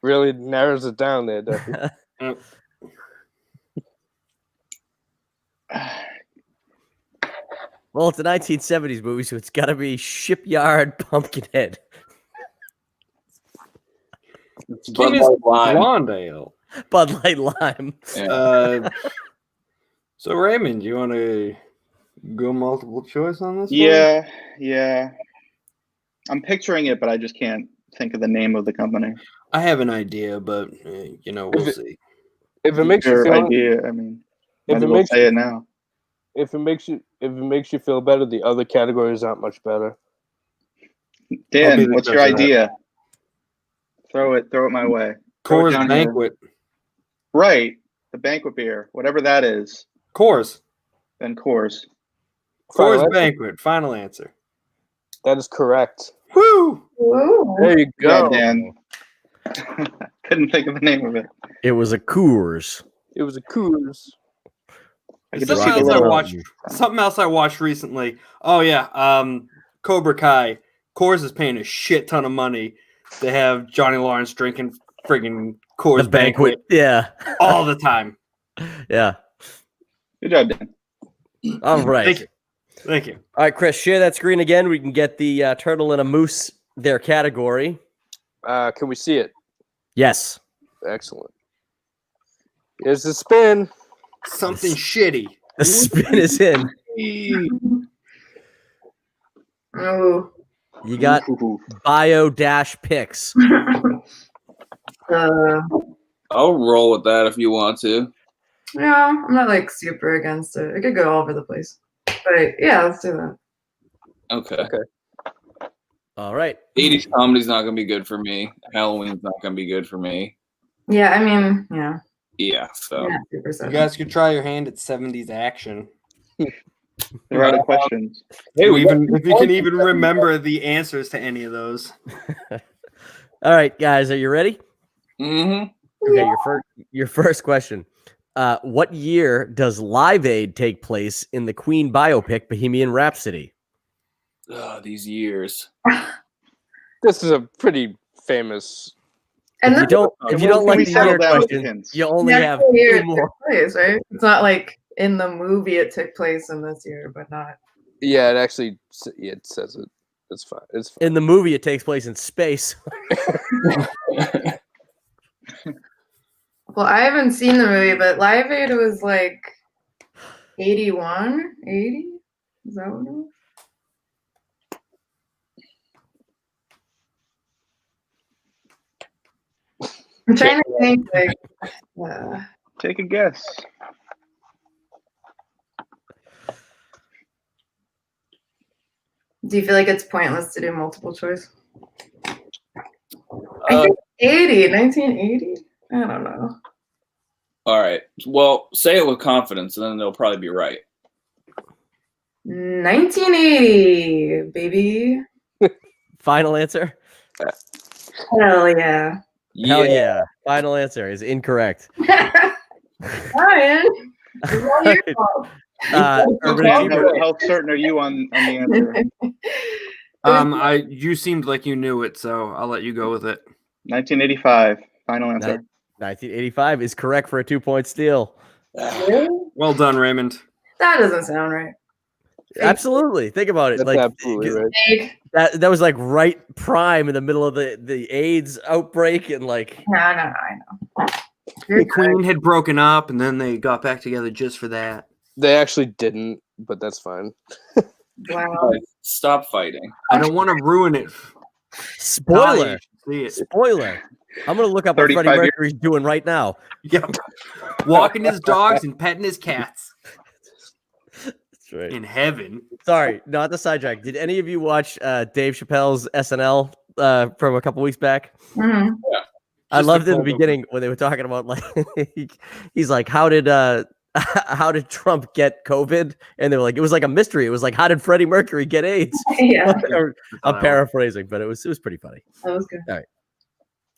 Speaker 1: Really narrows it down there, Duffy.
Speaker 2: Well, it's a 1970s movie, so it's got to be Shipyard Pumpkinhead.
Speaker 4: It's
Speaker 5: King
Speaker 4: Bud
Speaker 5: is
Speaker 4: Light Lime.
Speaker 5: Blonde Ale.
Speaker 2: Bud Light Lime.
Speaker 4: Yeah.
Speaker 5: So Raymond, you want to go multiple choice on this? one?
Speaker 6: Yeah. I'm picturing it, but I just can't think of the name of the company.
Speaker 5: I have an idea, but we'll see.
Speaker 1: If it makes you
Speaker 6: Your
Speaker 1: feel,
Speaker 6: idea, I mean,
Speaker 1: if
Speaker 6: might
Speaker 1: it
Speaker 6: as well
Speaker 1: makes
Speaker 6: say it now.
Speaker 1: if it makes you feel better, the other categories aren't much better.
Speaker 5: I'll be
Speaker 6: Dan,
Speaker 5: the
Speaker 6: what's your
Speaker 5: judge of that.
Speaker 6: idea? Throw it my way. Throw it
Speaker 5: Coors
Speaker 6: down here.
Speaker 5: Banquet.
Speaker 6: Right, the banquet beer, whatever that is.
Speaker 5: Coors.
Speaker 6: Then Coors.
Speaker 1: Final
Speaker 5: Coors
Speaker 1: answer?
Speaker 5: Banquet. Final answer.
Speaker 1: That is correct.
Speaker 5: Woo!
Speaker 3: Ooh.
Speaker 1: There you
Speaker 6: Yeah,
Speaker 1: go.
Speaker 6: Dan. Couldn't think of the name of it.
Speaker 2: It was a Coors.
Speaker 1: It was a Coors.
Speaker 6: I could just
Speaker 5: Something
Speaker 6: see the
Speaker 5: else I
Speaker 6: little.
Speaker 5: watched. Something else I watched recently. Oh yeah, Cobra Kai. Coors is paying a shit ton of money to have Johnny Lawrence drinking friggin' Coors
Speaker 2: The banquet. Yeah.
Speaker 5: all the time.
Speaker 2: Yeah.
Speaker 6: Good job, Dan.
Speaker 2: All right.
Speaker 5: Thank you. Thank you.
Speaker 2: All right, Chris, share that screen again. We can get the turtle and a moose, their category.
Speaker 1: Can we see it?
Speaker 2: Yes.
Speaker 1: Excellent. Here's the spin.
Speaker 5: Something shitty.
Speaker 2: The spin is in.
Speaker 3: Ooh.
Speaker 2: You got
Speaker 6: Ooh.
Speaker 2: bio dash picks.
Speaker 4: I'll roll with that if you want to.
Speaker 3: No, I'm not like super against it. It could go all over the place. But yeah, let's do that.
Speaker 4: Okay.
Speaker 2: All right.
Speaker 4: 80s comedy's not gonna be good for me. Halloween's not gonna be good for me.
Speaker 3: Yeah, I mean, yeah.
Speaker 4: Yeah, so
Speaker 3: Yeah, super
Speaker 5: You
Speaker 3: sad.
Speaker 5: guys could try your hand at 70s action.
Speaker 6: They're out of questions.
Speaker 4: hey, we got-
Speaker 5: If you can even remember the answers to any of those.
Speaker 2: All right, guys, are you ready?
Speaker 4: Mhm.
Speaker 2: Okay, your first question. What year does Live Aid take place in the Queen biopic Bohemian Rhapsody?
Speaker 4: These years.
Speaker 1: This is a pretty famous.
Speaker 3: And
Speaker 2: If you
Speaker 3: then
Speaker 2: don't
Speaker 6: Can
Speaker 2: like
Speaker 6: we
Speaker 2: the
Speaker 6: settle
Speaker 2: year
Speaker 6: down with the
Speaker 2: question,
Speaker 6: hints?
Speaker 2: you only
Speaker 3: that's
Speaker 2: have
Speaker 3: the year
Speaker 2: 2
Speaker 3: it
Speaker 2: more.
Speaker 3: took place, right? It's not like in the movie it took place in this year, but not.
Speaker 1: Yeah, it actually it says it. It's fine. It's fine.
Speaker 2: In the movie, it takes place in space.
Speaker 3: Well, I haven't seen the movie, but Live Aid was like 81, 80? Is that what it was? I'm trying to think, like,
Speaker 6: Take a guess.
Speaker 3: do you feel like it's pointless to do multiple choice? I
Speaker 4: Uh,
Speaker 3: think 1980? I don't know.
Speaker 4: all right. Well, say it with confidence, and then they'll probably be right.
Speaker 3: 1980, baby.
Speaker 2: Final answer?
Speaker 3: Hell yeah.
Speaker 2: Hell yeah. Final answer is incorrect.
Speaker 3: Ryan, it's all your fault.
Speaker 2: Urban
Speaker 6: Dan,
Speaker 2: Achiever.
Speaker 6: how certain are you on the answer?
Speaker 5: You seemed like you knew it, so I'll let you go with it.
Speaker 6: 1985. Final answer.
Speaker 2: 1985 is correct for a 2-point steal.
Speaker 5: Well done, Raymond.
Speaker 3: That doesn't sound right.
Speaker 2: Absolutely. Think about it.
Speaker 1: That's
Speaker 2: Like
Speaker 1: absolutely right.
Speaker 3: Fake.
Speaker 2: that was like right prime in the middle of the AIDS outbreak and like
Speaker 3: No, I know.
Speaker 5: The Queen had broken up, and then they got back together just for that.
Speaker 1: They actually didn't, but that's fine.
Speaker 3: Wow.
Speaker 4: Guys, stop fighting.
Speaker 5: I don't want to ruin it.
Speaker 2: spoiler.
Speaker 5: See it.
Speaker 2: Spoiler. I'm gonna look up what
Speaker 6: 35
Speaker 2: Freddie
Speaker 6: years.
Speaker 2: Mercury's doing right now.
Speaker 5: Yep. Walking his dogs and petting his cats
Speaker 2: That's right.
Speaker 5: in heaven.
Speaker 2: Sorry, not the sidetrack. Did any of you watch Dave Chappelle's SNL from a couple weeks back?
Speaker 3: Mhm.
Speaker 2: I
Speaker 5: Just
Speaker 2: loved
Speaker 5: the
Speaker 2: in the
Speaker 5: cold
Speaker 2: beginning when they were talking about like he's like, how did Trump get COVID? And they were like, it was like a mystery. It was like, how did Freddie Mercury get AIDS?
Speaker 3: Yeah,
Speaker 2: I'm paraphrasing, but it was pretty funny.
Speaker 3: that was good.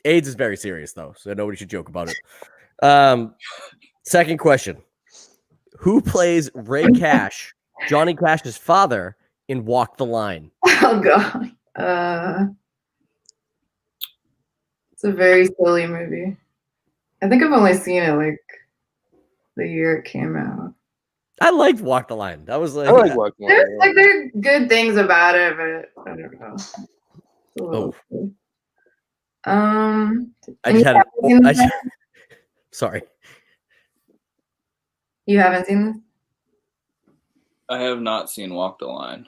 Speaker 2: AIDS is very serious though, so nobody should joke about it. Second question: who plays Ray Cash, Johnny Cash's father, in Walk the Line?
Speaker 3: Oh god. It's a very silly movie. I think I've only seen it like the year it came out.
Speaker 2: I liked Walk the Line. That was like,
Speaker 1: I like walking.
Speaker 3: There's like there are good things about it, but I don't know. It's a little silly.
Speaker 2: I
Speaker 3: and
Speaker 2: just had.
Speaker 3: you haven't seen this?
Speaker 2: Sorry.
Speaker 3: You haven't seen this?
Speaker 4: I have not seen Walk the Line.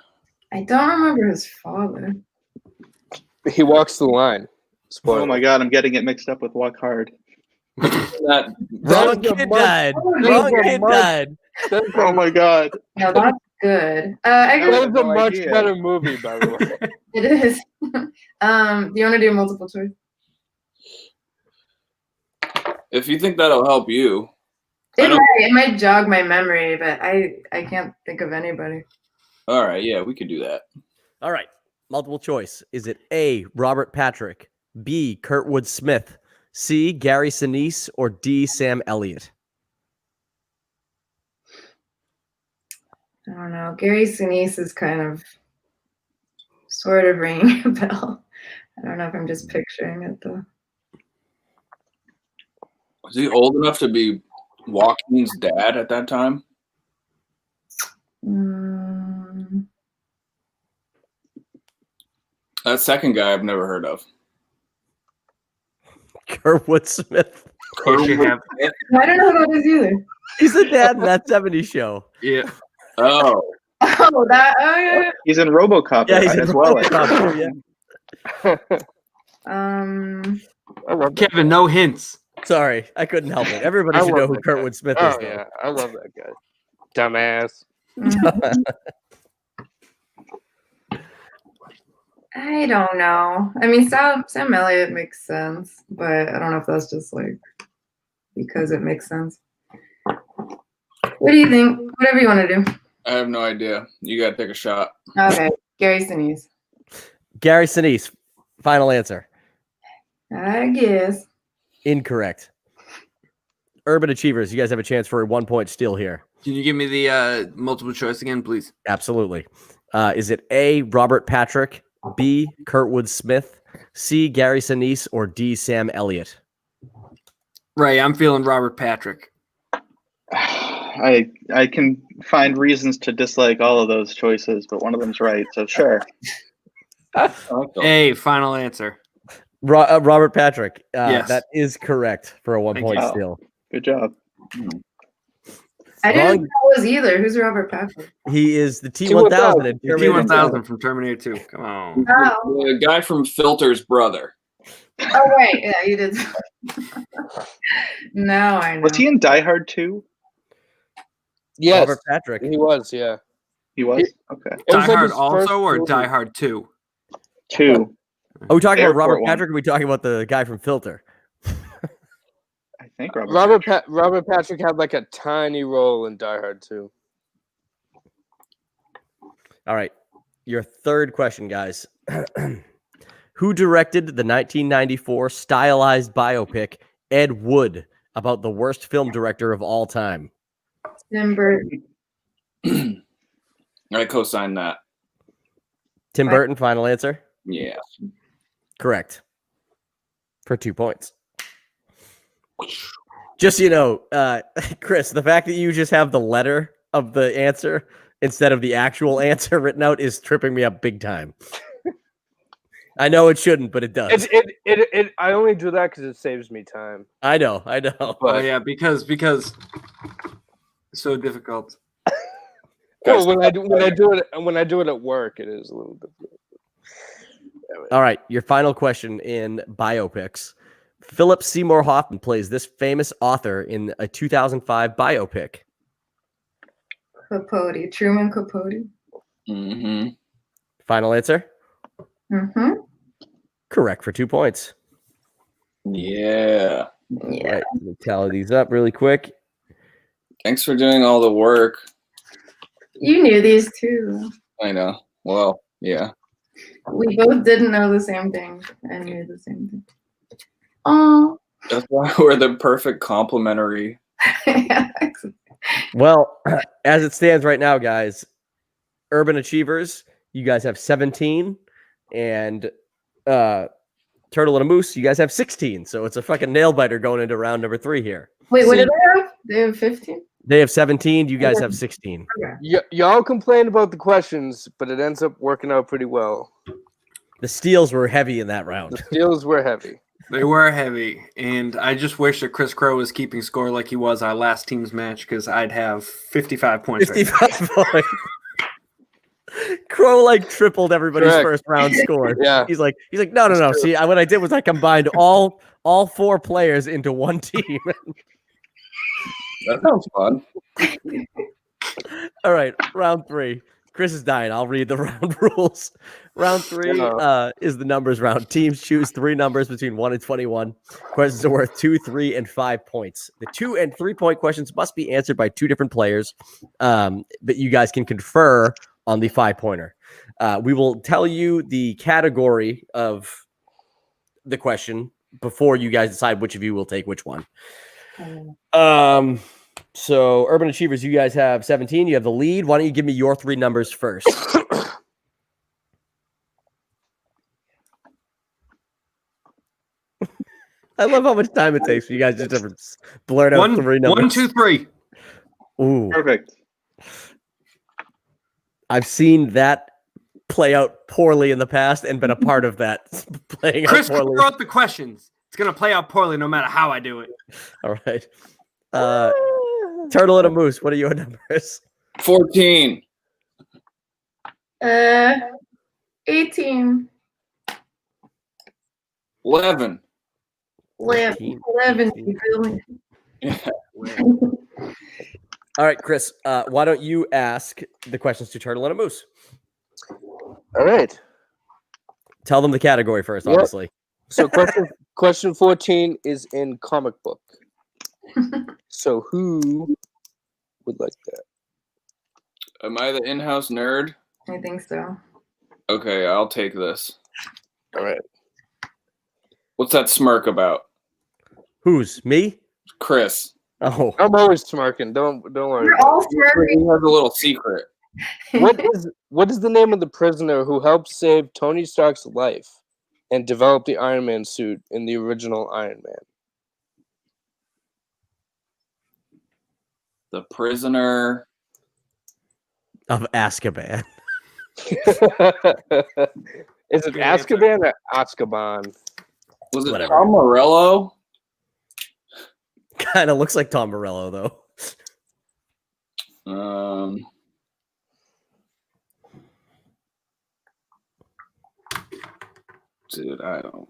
Speaker 3: I don't remember his father.
Speaker 1: He walks the line. Spoiler.
Speaker 6: Oh my god, I'm getting it mixed up with Walk Hard.
Speaker 4: That
Speaker 2: Wrong
Speaker 1: That is a
Speaker 2: kid
Speaker 1: much-
Speaker 2: died.
Speaker 3: that is
Speaker 2: Wrong
Speaker 1: a
Speaker 2: kid
Speaker 1: much-
Speaker 2: died.
Speaker 1: That's
Speaker 6: Oh my god.
Speaker 3: No, that's good. I
Speaker 1: that
Speaker 3: guess
Speaker 1: is a
Speaker 6: no
Speaker 1: much
Speaker 6: idea.
Speaker 1: better movie, by the way.
Speaker 3: it is. Do you want to do multiple choice?
Speaker 4: if you think that'll help you, I
Speaker 3: It
Speaker 4: don't-
Speaker 3: might jog my memory, but I can't think of anybody.
Speaker 4: all right, yeah, we could do that.
Speaker 2: All right. Multiple choice. Is it A, Robert Patrick, B, Kurtwood Smith, C, Gary Sinise, or D, Sam Elliott?
Speaker 3: I don't know. Gary Sinise is kind of sort of ringing a bell. I don't know if I'm just picturing it though.
Speaker 4: Was he old enough to be Joaquin's dad at that time?
Speaker 3: Mm,
Speaker 4: That second guy I've never heard of.
Speaker 2: Kurtwood Smith.
Speaker 5: Of course you have.
Speaker 3: I don't know who that is either.
Speaker 2: He's the dad in that 70s show.
Speaker 5: Yeah.
Speaker 4: Oh,
Speaker 3: Oh, that. Oh, yeah.
Speaker 6: He's in RoboCop
Speaker 2: Yeah, he's in
Speaker 6: as well.
Speaker 2: RoboCop, yeah.
Speaker 1: I love that.
Speaker 5: Kevin, no hints.
Speaker 2: Sorry, I couldn't help it. Everybody
Speaker 1: I
Speaker 2: should know
Speaker 1: love
Speaker 2: who
Speaker 1: that guy.
Speaker 2: Kurtwood Smith is.
Speaker 1: Oh
Speaker 2: though.
Speaker 1: yeah, I love that guy. Dumbass.
Speaker 3: Mhm. I don't know. I mean, Sam Elliott makes sense, but I don't know if that's just like because it makes sense. What do you think? Whatever you want to do.
Speaker 4: I have no idea. You got to take a shot.
Speaker 3: Okay, Gary Sinise.
Speaker 2: Gary Sinise. Final answer.
Speaker 3: I guess.
Speaker 2: Incorrect. Urban Achievers, you guys have a chance for a 1-point steal here.
Speaker 5: Can you give me the multiple choice again, please?
Speaker 2: Absolutely. Is it A, Robert Patrick, B, Kurtwood Smith, C, Gary Sinise, or D, Sam Elliott?
Speaker 5: Right, I'm feeling Robert Patrick.
Speaker 6: I can find reasons to dislike all of those choices, but one of them's right, so sure.
Speaker 5: A, final answer.
Speaker 2: Robert Patrick.
Speaker 5: Yes.
Speaker 2: That is correct for a 1-point
Speaker 6: you.
Speaker 2: steal.
Speaker 6: Good job.
Speaker 3: I didn't
Speaker 2: Wrong.
Speaker 3: know that was either. Who's Robert Patrick?
Speaker 2: He is the T1000
Speaker 1: T1000.
Speaker 2: in Terminator 2.
Speaker 5: T-1000 from Terminator 2. Come on.
Speaker 3: Oh,
Speaker 4: The guy from Filter's brother.
Speaker 3: oh right. Yeah, you did. Now I know.
Speaker 6: Was he in Die Hard 2?
Speaker 1: Yes,
Speaker 2: Robert Patrick.
Speaker 1: he was. Yeah.
Speaker 6: He was? Okay.
Speaker 1: It was
Speaker 5: Die
Speaker 1: like
Speaker 5: Hard
Speaker 1: his first
Speaker 5: also or
Speaker 1: movie.
Speaker 5: Die Hard 2?
Speaker 6: 2.
Speaker 2: Are we talking about
Speaker 6: Airport
Speaker 2: Robert
Speaker 6: one.
Speaker 2: Patrick or are we talking about the guy from Filter?
Speaker 6: I think Robert.
Speaker 1: Robert Patrick had like a tiny role in Die Hard 2.
Speaker 2: All right. Your third question, guys. Who directed the 1994 stylized biopic Ed Wood about the worst film director of all time?
Speaker 3: Tim Burton.
Speaker 4: I co-signed that.
Speaker 2: Tim
Speaker 3: Right.
Speaker 2: Burton, final answer?
Speaker 4: Yeah.
Speaker 2: Correct. For 2 points. Just so you know, Chris, the fact that you just have the letter of the answer instead of the actual answer written out is tripping me up big time. I know it shouldn't, but it does.
Speaker 1: I only do that because it saves me time.
Speaker 2: I know.
Speaker 5: Oh
Speaker 1: But
Speaker 5: yeah, because it's so difficult.
Speaker 1: well, when I do it at work, it is a little bit.
Speaker 2: All right, your final question in biopics. Philip Seymour Hoffman plays this famous author in a 2005 biopic.
Speaker 3: Capote. Truman Capote.
Speaker 4: Mm-hmm.
Speaker 2: Final answer?
Speaker 3: Mm-hmm.
Speaker 2: Correct for 2 points.
Speaker 4: Yeah.
Speaker 2: All right, let me tally these up really quick.
Speaker 4: Thanks for doing all the work.
Speaker 3: You knew these too.
Speaker 4: I know. Well, yeah.
Speaker 3: We both didn't know the same thing and knew the same thing. Oh.
Speaker 4: That's why we're the perfect complementary.
Speaker 2: Well, as it stands right now, guys, Urban Achievers, you guys have 17, and Turtle and a Moose, you guys have 16. So it's a fucking nail biter going into round number 3 here.
Speaker 3: Wait, what did they have? They have 15?
Speaker 2: They have 17, you guys have 16.
Speaker 1: Y'all complain about the questions, but it ends up working out pretty well.
Speaker 2: The steals were heavy in that round.
Speaker 1: The steals were heavy.
Speaker 5: They were heavy, and I just wish that Chris Crow was keeping score like he was our last team's match because I'd have 55 points.
Speaker 2: 55 points. Crow like tripled everybody's
Speaker 1: Correct.
Speaker 2: first round score.
Speaker 1: Yeah.
Speaker 2: He's like, no. See, what I did was I combined all 4 players into one team.
Speaker 4: That sounds fun.
Speaker 2: All right, round 3. Chris is dying. I'll read the round rules. Round 3 is the numbers round. Teams choose 3 numbers between 1 and 21. Questions are worth 2, 3, and 5 points. The 2 and 3 point questions must be answered by 2 different players, but you guys can confer on the 5-pointer. We will tell you the category of the question before you guys decide which of you will take which one. So Urban Achievers, you guys have 17. You have the lead. Why don't you give me your 3 numbers first? I love how much time it takes for you guys just to blurt out 3 numbers.
Speaker 5: 1, 2, 3.
Speaker 2: Ooh,
Speaker 6: Perfect.
Speaker 2: I've seen that play out poorly in the past and been a part of that playing out
Speaker 5: Chris
Speaker 2: poorly.
Speaker 5: wrote the questions. It's gonna play out poorly no matter how I do it.
Speaker 2: All right. Turtle and a Moose, what are your numbers?
Speaker 4: 14.
Speaker 3: 18.
Speaker 4: 11.
Speaker 3: 11. You feel me?
Speaker 2: All right, Chris, why don't you ask the questions to Turtle and a Moose?
Speaker 1: All right.
Speaker 2: Tell them the category first,
Speaker 1: Yep.
Speaker 2: obviously.
Speaker 1: So question 14 is in comic book. So who would like that?
Speaker 4: Am I the in-house nerd?
Speaker 3: I think so.
Speaker 4: Okay, I'll take this.
Speaker 1: All right.
Speaker 4: What's that smirk about?
Speaker 2: Who's me?
Speaker 4: Chris.
Speaker 2: Oh,
Speaker 1: I'm always smirking. Don't worry.
Speaker 3: You're all
Speaker 4: He
Speaker 3: smirking.
Speaker 4: has a little secret.
Speaker 1: What is the name of the prisoner who helped save Tony Stark's life and develop the Iron Man suit in the original Iron Man?
Speaker 4: The prisoner.
Speaker 2: of Azkaban.
Speaker 1: Is it
Speaker 5: Good answer.
Speaker 1: Azkaban or Azkaban?
Speaker 4: Was it
Speaker 2: Whatever.
Speaker 4: Tom Morello?
Speaker 2: Kind of looks like Tom Morello, though.
Speaker 4: Dude, I don't.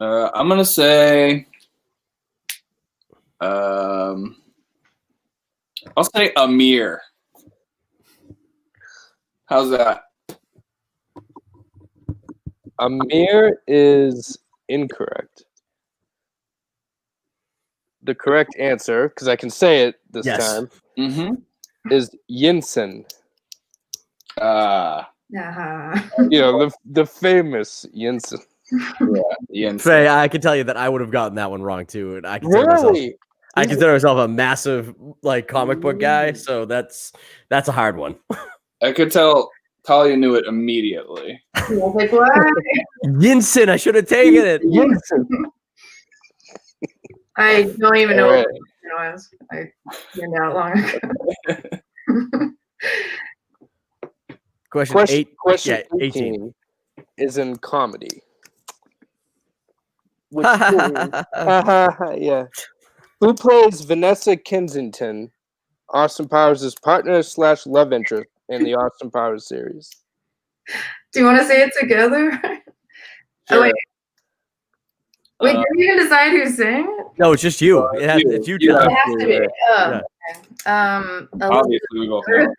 Speaker 4: I'm gonna say. I'll say Amir. How's that?
Speaker 1: Amir is incorrect. The correct answer, because I can say it this
Speaker 2: Yes.
Speaker 1: time,
Speaker 4: Mm-hmm.
Speaker 1: is Yinsen.
Speaker 3: Uh-huh.
Speaker 1: You know, the famous Yinsen.
Speaker 4: Jens.
Speaker 2: Faye, I can tell you that I would have gotten that one wrong too. And I consider myself,
Speaker 1: Really?
Speaker 2: I consider myself a massive like comic book guy, so that's a hard one.
Speaker 4: I could tell Talia knew it immediately.
Speaker 3: I was like, what?
Speaker 2: Yinsen, I should have taken it.
Speaker 1: Yinsen.
Speaker 3: I don't even know
Speaker 1: All
Speaker 3: what
Speaker 1: right.
Speaker 3: it was. I found out long ago.
Speaker 2: Question 8.
Speaker 1: Question
Speaker 2: yeah,
Speaker 1: 18 is in comedy. Which yeah. Who plays Vanessa Kensington, Austin Powers' partner / love interest in the Austin Powers series?
Speaker 3: Do you want to say it together? Oh, wait. Wait, did you even decide who's saying?
Speaker 2: No, it's just you. It's you.
Speaker 4: Yeah.
Speaker 3: It has to be. Oh,
Speaker 2: Yeah.
Speaker 3: okay.
Speaker 4: Obviously, we both know.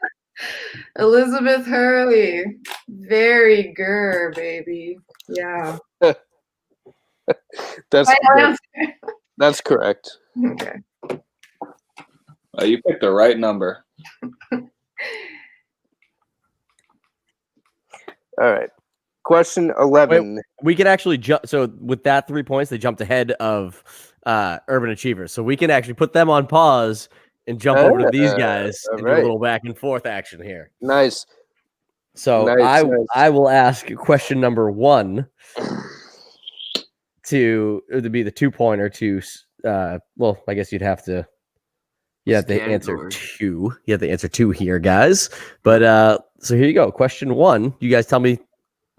Speaker 3: Elizabeth Hurley. Very grr, baby. Yeah.
Speaker 1: That's
Speaker 3: Final answer.
Speaker 1: that's correct.
Speaker 3: Okay.
Speaker 4: You picked the right number.
Speaker 1: All right. Question 11.
Speaker 2: We can actually jump. So with that 3 points, they jumped ahead of Urban Achievers. So we can actually put them on pause and jump over to these guys and do a
Speaker 1: right.
Speaker 2: little back and forth action here.
Speaker 1: Nice.
Speaker 2: So
Speaker 1: Nice.
Speaker 2: I will ask question number 1 to be the 2-pointer to well, I guess you'd have to answer
Speaker 5: Category.
Speaker 2: 2. You have to answer 2 here, guys. But so here you go. Question 1. You guys tell me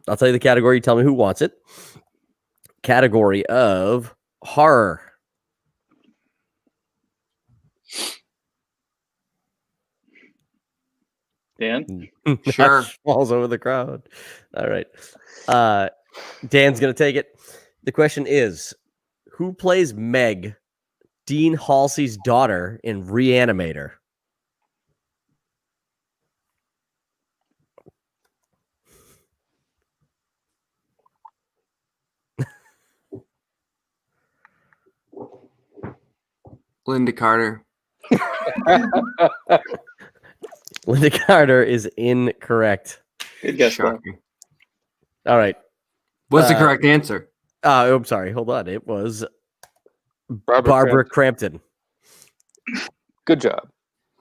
Speaker 2: I'll tell you the category. You tell me who wants it. Category of horror.
Speaker 6: Dan?
Speaker 5: Sure.
Speaker 2: Falls over the crowd. All right. Dan's going to take it. The question is, who plays Meg, Dean Halsey's daughter, in Reanimator?
Speaker 5: Linda Carter.
Speaker 2: Linda Carter is incorrect.
Speaker 6: Good guess. Dan.
Speaker 5: Shocking.
Speaker 2: All right.
Speaker 5: What's the correct answer?
Speaker 2: I'm sorry. Hold on. It was
Speaker 1: Barbara
Speaker 2: Crampton.
Speaker 1: Good job.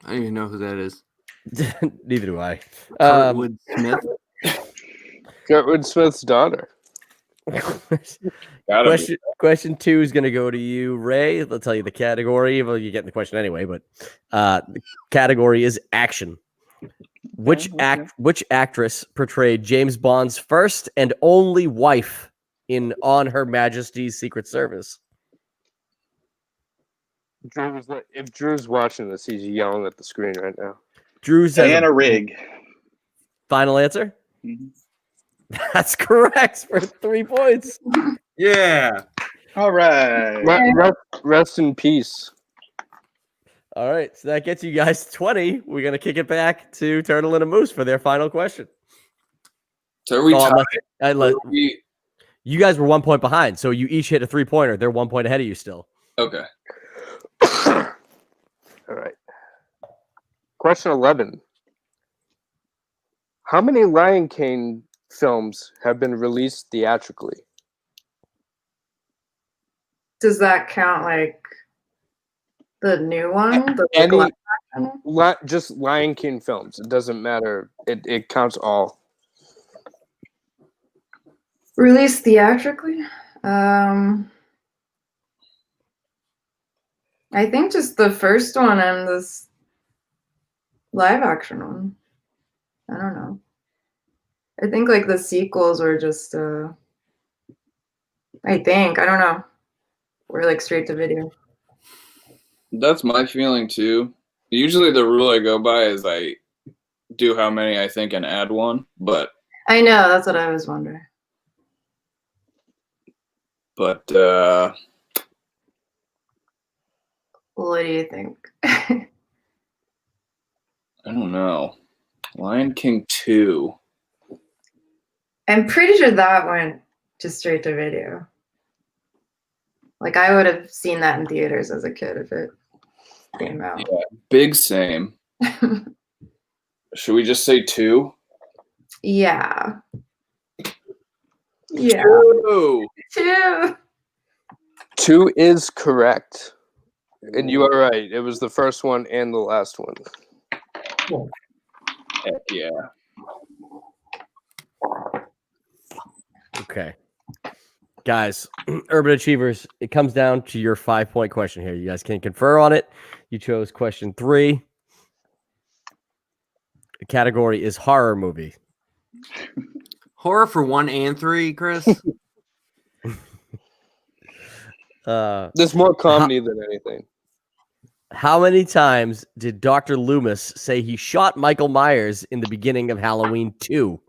Speaker 5: I don't even know who that is.
Speaker 2: Neither do I.
Speaker 5: Kurtwood Smith.
Speaker 1: Gertrude Smith's daughter.
Speaker 4: Gotta be.
Speaker 2: Question 2 is going to go to you, Ray. I'll tell you the category. Well, you get the question anyway, but the category is action. Which actress portrayed James Bond's first and only wife in On Her Majesty's Secret Service?
Speaker 1: If Drew's watching this, he's yelling at the screen right now.
Speaker 2: Drew's has a
Speaker 6: Diana Rigg.
Speaker 2: final answer.
Speaker 6: Mhm.
Speaker 2: That's correct for 3 points.
Speaker 5: Yeah.
Speaker 6: All right.
Speaker 1: Rest in peace.
Speaker 2: All right, so that gets you guys 20. We're gonna kick it back to Turtle and a Moose for their final question.
Speaker 4: So are we
Speaker 2: Oh,
Speaker 4: tied?
Speaker 2: you guys were 1 point behind, so you each hit a 3-pointer. They're 1 point ahead of you still.
Speaker 4: Okay.
Speaker 1: All right. Question 11. How many Lion King films have been released theatrically?
Speaker 3: Does that count like the new one? The
Speaker 1: Any-
Speaker 3: live action one?
Speaker 1: Just Lion King films. It doesn't matter. It counts all.
Speaker 3: Released theatrically? I think just the first one and this live action one. I don't know. I think like the sequels were just I don't know. We're like straight to video.
Speaker 4: That's my feeling too. Usually the rule I go by is I do how many I think and add one, but
Speaker 3: I know, that's what I was wondering.
Speaker 4: but
Speaker 3: What do you think?
Speaker 4: I don't know. Lion King 2.
Speaker 3: I'm pretty sure that went just straight to video. Like I would have seen that in theaters as a kid if it came out.
Speaker 4: Yeah, big same. Should we just say 2?
Speaker 3: Yeah. Yeah.
Speaker 4: Ooh.
Speaker 3: Two.
Speaker 1: 2 is correct. And you are right. It was the first one and the last one.
Speaker 4: Heck yeah.
Speaker 2: Okay. Guys, Urban Achievers, it comes down to your 5-point question here. You guys can confer on it. You chose question 3. The category is horror movie.
Speaker 5: Horror for 1 and 3, Chris.
Speaker 1: There's more comedy than anything.
Speaker 2: How many times did Dr. Loomis say he shot Michael Myers in the beginning of Halloween 2?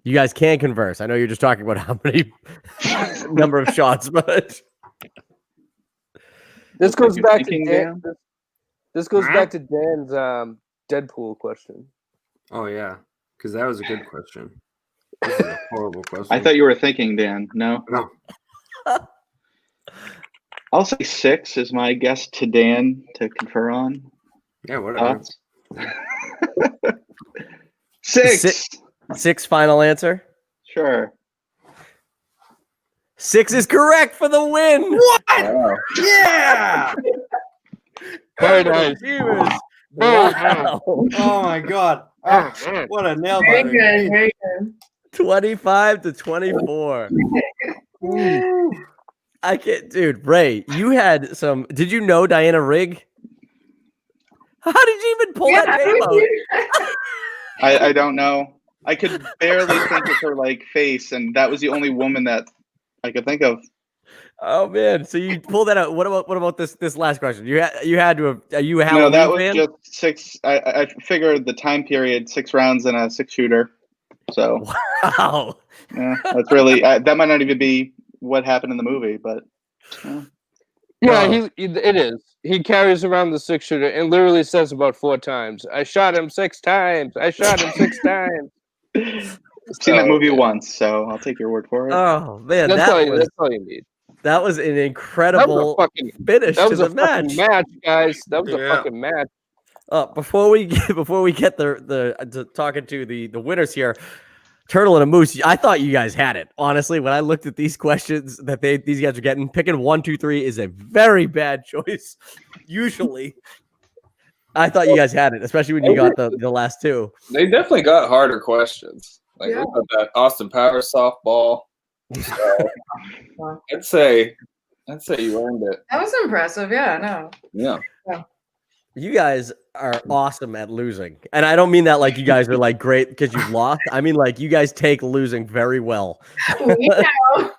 Speaker 2: You guys can converse. I know you're just talking about how many number of shots, but
Speaker 1: This goes
Speaker 6: you
Speaker 1: back to
Speaker 6: thinking,
Speaker 1: Dan. This goes back to Dan's Deadpool question.
Speaker 5: Oh yeah, because that was a good question. This is a horrible question.
Speaker 6: I thought you were thinking, Dan. No.
Speaker 5: No.
Speaker 6: I'll say 6 is my guess to Dan to confer on.
Speaker 5: Yeah, whatever.
Speaker 6: Thoughts? 6.
Speaker 2: 6 final answer.
Speaker 6: Sure.
Speaker 2: 6 is correct for the win.
Speaker 4: Wow.
Speaker 5: Yeah.
Speaker 1: Very nice.
Speaker 2: Achievers.
Speaker 1: Wow.
Speaker 7: Oh my god. Ah, what a nail
Speaker 3: Very
Speaker 7: biter.
Speaker 3: good, very good.
Speaker 2: 25 to 24. I can't, dude. Ray, you had some. Did you know Diana Rigg? How did you even pull
Speaker 3: Yeah,
Speaker 2: that
Speaker 3: how
Speaker 2: name
Speaker 3: did
Speaker 2: out?
Speaker 3: you-
Speaker 6: I don't know. I could barely think of her like face, and that was the only woman that I could think of.
Speaker 2: Oh man! So you pulled that out. What about this last question? You had to have. Are you a
Speaker 6: No,
Speaker 2: Halloween
Speaker 6: that was
Speaker 2: fan?
Speaker 6: just 6. I figured the time period, 6 rounds and a 6-shooter. So
Speaker 2: Wow.
Speaker 6: yeah, that's really that might not even be what happened in the movie, but
Speaker 1: Yeah, it is. He carries around the 6-shooter and literally says about 4 times, "I shot him 6 times. I shot him 6 times."
Speaker 6: I've seen that
Speaker 1: So,
Speaker 6: movie
Speaker 1: yeah.
Speaker 6: once, so I'll take your word for it.
Speaker 2: Oh man,
Speaker 1: That's
Speaker 2: that
Speaker 1: all
Speaker 2: was
Speaker 1: you need.
Speaker 2: that was an
Speaker 1: That was
Speaker 2: incredible
Speaker 1: a fucking
Speaker 2: finish
Speaker 1: that
Speaker 2: to
Speaker 1: was
Speaker 2: the
Speaker 1: a fucking match, guys. That was a
Speaker 5: Yeah.
Speaker 1: fucking match.
Speaker 2: Before we get to talking to the winners here, Turtle and a Moose. I thought you guys had it. Honestly, when I looked at these questions that these guys are getting, picking 1, 2, 3 is a very bad choice. Usually, I thought you guys had it, especially when you got the last 2.
Speaker 4: They definitely got harder questions. Like
Speaker 3: Yeah.
Speaker 4: we got that Austin Powers softball. So I'd say you earned it.
Speaker 3: That was impressive. Yeah, no.
Speaker 4: Yeah.
Speaker 2: You guys are awesome at losing. And I don't mean that like you guys are like great because you've lost. I mean like you guys take losing very well.
Speaker 3: We know.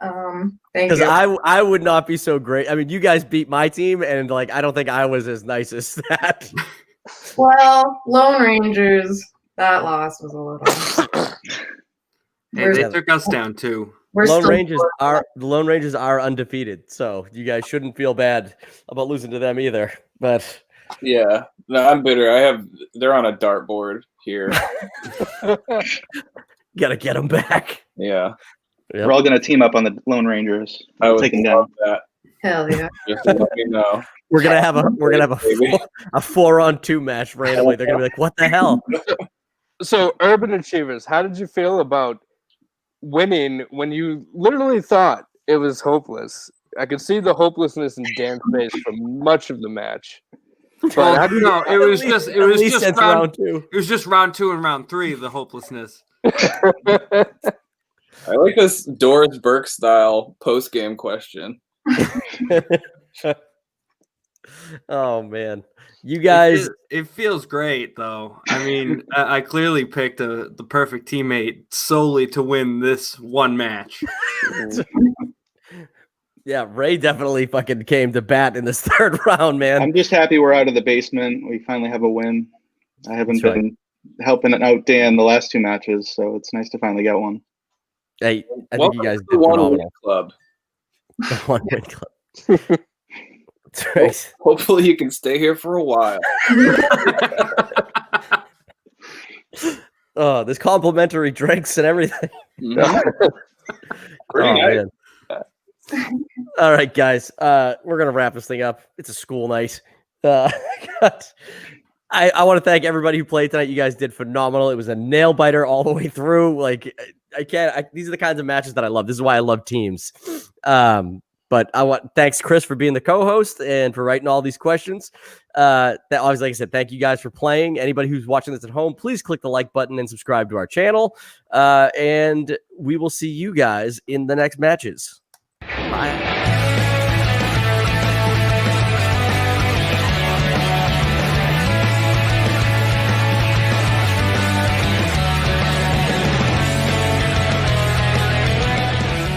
Speaker 3: Thank
Speaker 2: Because
Speaker 3: you.
Speaker 2: I would not be so great. I mean, you guys beat my team, and like I don't think I was as nice as that.
Speaker 3: Well, Lone Rangers, that loss was a little.
Speaker 5: Hey, they took us down too.
Speaker 3: We're
Speaker 2: The
Speaker 3: still
Speaker 2: Lone Rangers are undefeated, so you guys shouldn't feel bad about losing to them either. But
Speaker 4: Yeah. No, I'm bitter. They're on a dartboard here.
Speaker 2: gotta get them back.
Speaker 4: Yeah.
Speaker 2: Yep.
Speaker 6: We're all gonna team up on the Lone Rangers.
Speaker 4: I would
Speaker 6: Take them
Speaker 4: love
Speaker 6: down.
Speaker 4: that.
Speaker 3: hell yeah.
Speaker 4: Just to let me know.
Speaker 2: We're gonna have a
Speaker 4: Baby.
Speaker 2: a 4-on-2 match randomly. They're gonna be like, "What the hell?"
Speaker 1: So, Urban Achievers, how did you feel about winning when you literally thought it was hopeless? I could see the hopelessness in Dan's face for much of the match. But how do you
Speaker 5: No, it was just
Speaker 2: At least
Speaker 5: just
Speaker 2: it's
Speaker 5: round,
Speaker 2: round 2.
Speaker 5: it was just round 2 and round 3, the hopelessness.
Speaker 4: I like this Doris Burke style post game question.
Speaker 2: Oh man, you guys.
Speaker 5: It feels great though. I mean, I clearly picked the perfect teammate solely to win this one match.
Speaker 2: Yeah, Ray definitely fucking came to bat in this 3rd round, man.
Speaker 6: I'm just happy we're out of the basement. We finally have a win. I haven't
Speaker 2: That's right.
Speaker 6: been helping out Dan the last 2 matches, so it's nice to finally get one.
Speaker 2: Hey, I think
Speaker 4: Welcome
Speaker 2: you guys
Speaker 4: to
Speaker 2: did
Speaker 4: the One
Speaker 2: phenomenal.
Speaker 4: Win Club.
Speaker 2: The One Win Club. That's right.
Speaker 4: Hopefully you can stay here for a while.
Speaker 2: Oh, there's complimentary drinks and everything.
Speaker 4: Mhm. Pretty
Speaker 2: Oh,
Speaker 4: nice.
Speaker 2: man. All right, guys. We're gonna wrap this thing up. It's a school night. I want to thank everybody who played tonight. You guys did phenomenal. It was a nail biter all the way through. Like these are the kinds of matches that I love. This is why I love teams. But thanks Chris for being the co-host and for writing all these questions. That obviously, like I said, thank you guys for playing. Anybody who's watching this at home, please click the like button and subscribe to our channel. And we will see you guys in the next matches. Bye.